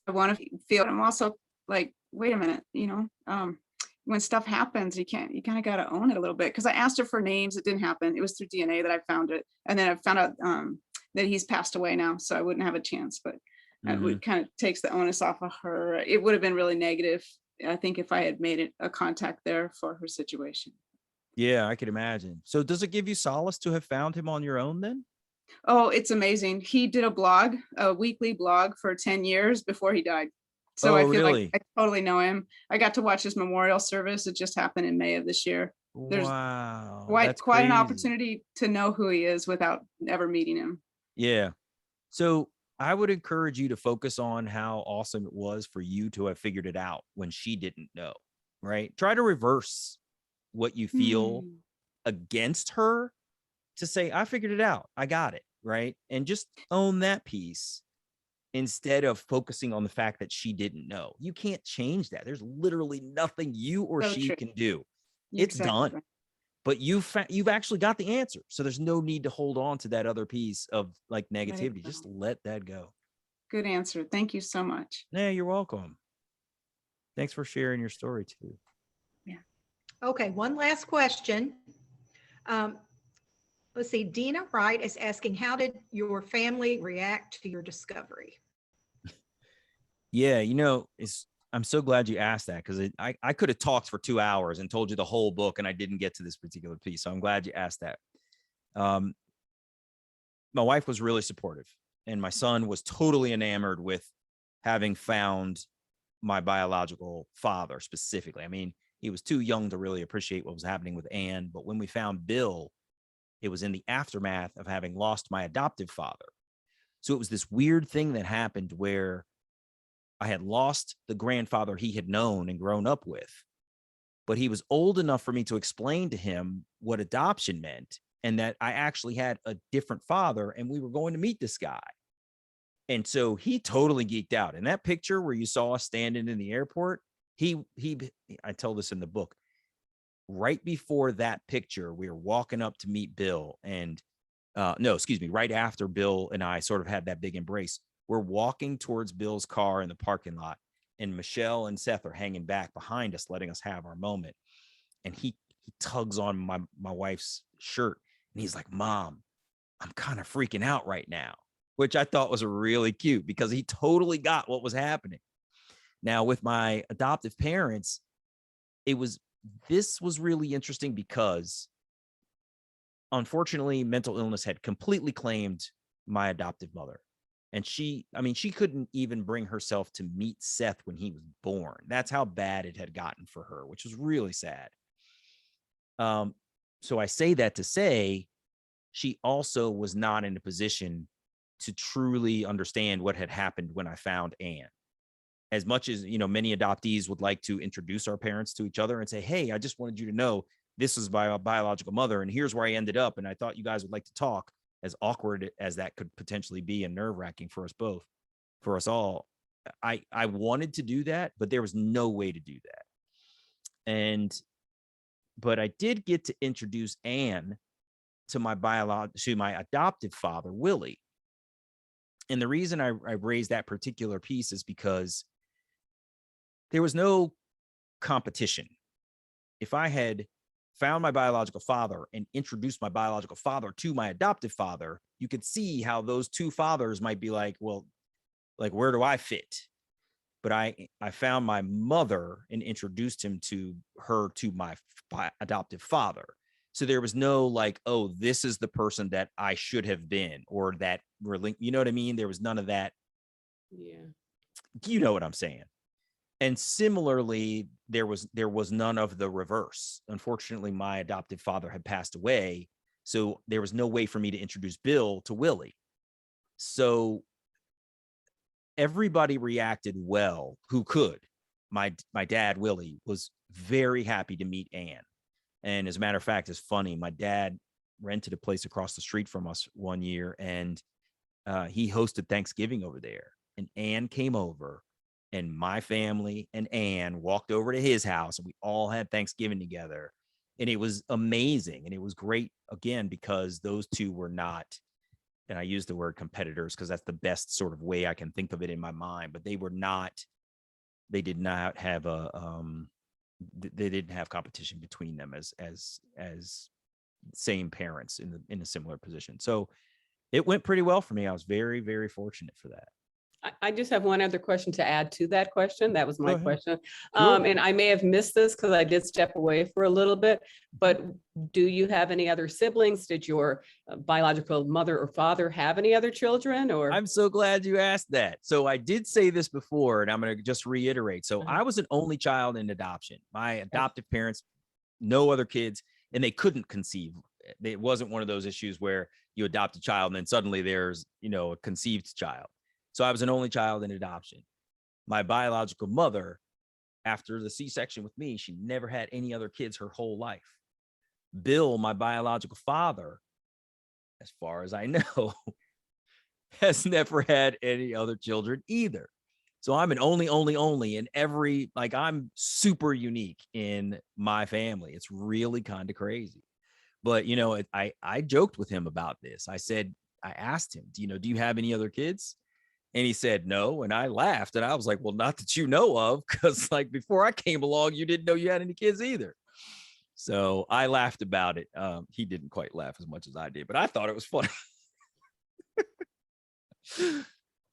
[SPEAKER 4] want to feel. I'm also like, wait a minute, you know, when stuff happens, you kind of got to own it a little bit. Because I asked her for names, it didn't happen. It was through DNA that I found it, and then I found out that he's passed away now, so I wouldn't have a chance. But it kind of takes the onus off of her. It would have been really negative, I think, if I had made it a contact there for her situation.
[SPEAKER 2] Yeah, I could imagine. So does it give you solace to have found him on your own then?
[SPEAKER 4] Oh, it's amazing. He did a weekly blog for 10 years before he died. So I feel like I totally know him. I got to watch his memorial service. It just happened in May of this year. There's quite an opportunity to know who he is without ever meeting him.
[SPEAKER 2] Yeah. So I would encourage you to focus on how awesome it was for you to have figured it out when she didn't know, right? Try to reverse what you feel against her to say, I figured it out. I got it, right? And just own that piece instead of focusing on the fact that she didn't know. You can't change that. There's literally nothing you or she can do. It's done. But you've actually got the answer. So there's no need to hold on to that other piece of like negativity. Just let that go.
[SPEAKER 4] Good answer. Thank you so much.
[SPEAKER 2] Yeah, you're welcome. Thanks for sharing your story too.
[SPEAKER 1] Yeah. Okay, one last question. Let's see, Dina Wright is asking, how did your family react to your discovery?
[SPEAKER 2] Yeah, you know, I'm so glad you asked that, because I could have talked for 2 hours and told you the whole book, and I didn't get to this particular piece. So I'm glad you asked that. My wife was really supportive, and my son was totally enamored with having found my biological father specifically. I mean, he was too young to really appreciate what was happening with Ann, but when we found Bill, it was in the aftermath of having lost my adoptive father. So it was this weird thing that happened where I had lost the grandfather he had known and grown up with, but he was old enough for me to explain to him what adoption meant and that I actually had a different father and we were going to meet this guy. And so he totally geeked out. In that picture where you saw us standing in the airport, I tell this in the book, right before that picture, we were walking up to meet Bill and right after Bill and I sort of had that big embrace. We're walking towards Bill's car in the parking lot, and Michelle and Seth are hanging back behind us, letting us have our moment. And he tugs on my wife's shirt, and he's like, "Mom, I'm kind of freaking out right now," which I thought was really cute because he totally got what was happening. Now, with my adoptive parents, this was really interesting because unfortunately, mental illness had completely claimed my adoptive mother. And she couldn't even bring herself to meet Seth when he was born. That's how bad it had gotten for her, which was really sad. So I say that to say she also was not in a position to truly understand what had happened when I found Anne. As much as, many adoptees would like to introduce our parents to each other and say, hey, I just wanted you to know this is my biological mother, and here's where I ended up, and I thought you guys would like to talk, as awkward as that could potentially be and nerve-wracking for us both, for us all. I wanted to do that, but there was no way to do that. But I did get to introduce Anne to my adoptive father, Willie. And the reason I raised that particular piece is because there was no competition. If I had found my biological father and introduced my biological father to my adoptive father, you could see how those two fathers might be like, well, like, where do I fit? But I found my mother and introduced him to my adoptive father. So there was no like, oh, this is the person that I should have been, or that we're linked. You know what I mean? There was none of that.
[SPEAKER 11] Yeah.
[SPEAKER 2] You know what I'm saying? And similarly, there was none of the reverse. Unfortunately, my adoptive father had passed away, so there was no way for me to introduce Bill to Willie. So everybody reacted well who could. My dad, Willie, was very happy to meet Anne. And as a matter of fact, it's funny, my dad rented a place across the street from us one year, and he hosted Thanksgiving over there. And Anne came over, and my family and Anne walked over to his house, and we all had Thanksgiving together. And it was amazing. And it was great, again, because those two were not, and I use the word competitors because that's the best sort of way I can think of it in my mind, but they did not have they didn't have competition between them as same parents in a similar position. So it went pretty well for me. I was very, very fortunate for that.
[SPEAKER 11] I just have one other question to add to that question. That was my question.
[SPEAKER 2] Sure.
[SPEAKER 11] And I may have missed this because I did step away for a little bit, but do you have any other siblings? Did your biological mother or father have any other children? Or
[SPEAKER 2] I'm so glad you asked that. So I did say this before, and I'm going to just reiterate. So I was an only child in adoption. My adoptive parents, no other kids, and they couldn't conceive. It wasn't one of those issues where you adopt a child and then suddenly there's, a conceived child. So I was an only child in adoption. My biological mother, after the C-section with me, she never had any other kids her whole life. Bill, my biological father, as far as I know, has never had any other children either. So I'm an only in every, like, I'm super unique in my family. It's really kind of crazy. But, I joked with him about this. I asked him, do you have any other kids? And he said, no. And I laughed, and I was like, well, not that you know of, because like before I came along, you didn't know you had any kids either. So I laughed about it. He didn't quite laugh as much as I did, but I thought it was funny.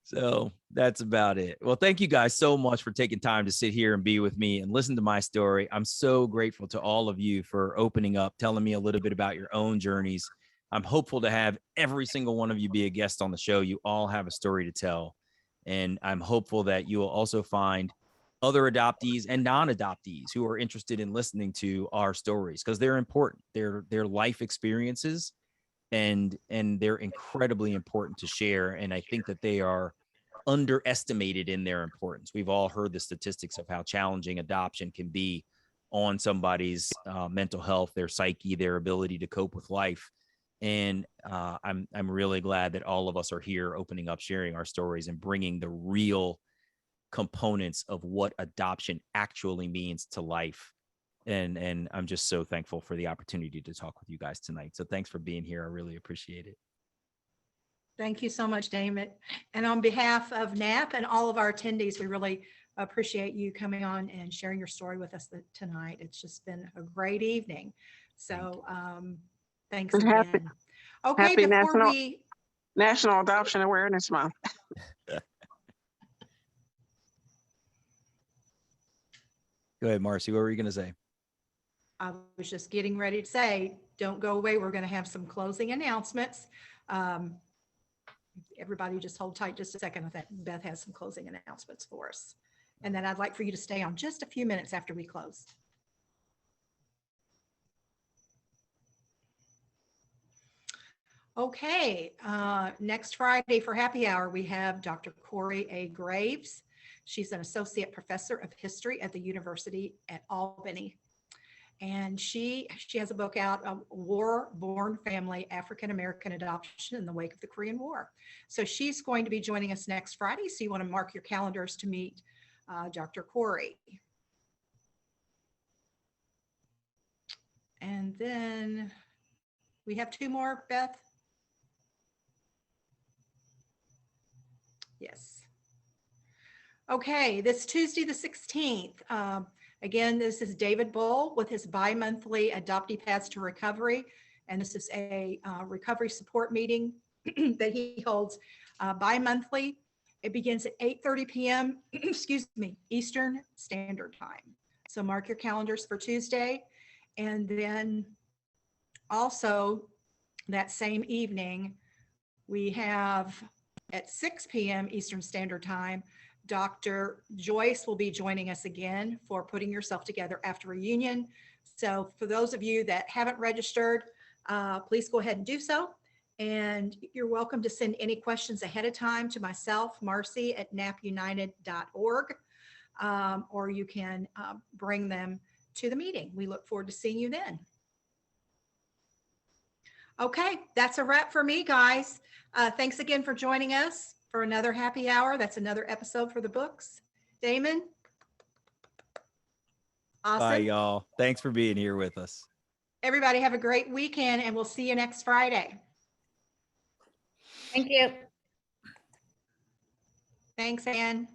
[SPEAKER 2] So that's about it. Well, thank you guys so much for taking time to sit here and be with me and listen to my story. I'm so grateful to all of you for opening up, telling me a little bit about your own journeys. I'm hopeful to have every single one of you be a guest on the show. You all have a story to tell. And I'm hopeful that you will also find other adoptees and non-adoptees who are interested in listening to our stories, because they're important. They're life experiences, and they're incredibly important to share. And I think that they are underestimated in their importance. We've all heard the statistics of how challenging adoption can be on somebody's mental health, their psyche, their ability to cope with life. And I'm really glad that all of us are here opening up, sharing our stories, and bringing the real components of what adoption actually means to life. And I'm just so thankful for the opportunity to talk with you guys tonight. So thanks for being here. I really appreciate it.
[SPEAKER 1] Thank you so much, Damon. And on behalf of NAAP and all of our attendees, we really appreciate you coming on and sharing your story with us tonight. It's just been a great evening. So thanks again. Okay,
[SPEAKER 12] happy
[SPEAKER 1] before
[SPEAKER 12] National Adoption Awareness Month.
[SPEAKER 2] Go ahead, Marcie. What were you going to say?
[SPEAKER 1] I was just getting ready to say, don't go away. We're going to have some closing announcements. Everybody just hold tight just a second. I think Beth has some closing announcements for us. And then I'd like for you to stay on just a few minutes after we close. Okay, next Friday for happy hour, we have Dr. Corey A. Graves. She's an associate professor of history at the University at Albany. And she has a book out, War-Born Family, African-American Adoption in the Wake of the Korean War. So she's going to be joining us next Friday. So you want to mark your calendars to meet Dr. Corey. And then we have 2 more, Beth. Yes. Okay, this Tuesday, the 16th. Again, this is David Bull with his bi-monthly Adoptee Paths to Recovery. And this is a recovery support meeting that he holds bi-monthly. It begins at 8:30 p.m., excuse me, Eastern Standard Time. So mark your calendars for Tuesday. And then also that same evening, we have at 6 p.m. Eastern Standard Time, Dr. Joyce will be joining us again for Putting Yourself Together After Reunion. So for those of you that haven't registered, please go ahead and do so. And you're welcome to send any questions ahead of time to myself, Marcie at naapunited.org, or you can bring them to the meeting. We look forward to seeing you then. Okay, that's a wrap for me, guys. Thanks again for joining us for another happy hour. That's another episode for the books. Damon? Awesome.
[SPEAKER 2] Bye, y'all. Thanks for being here with us.
[SPEAKER 1] Everybody have a great weekend, and we'll see you next Friday.
[SPEAKER 9] Thank you.
[SPEAKER 1] Thanks, Ann.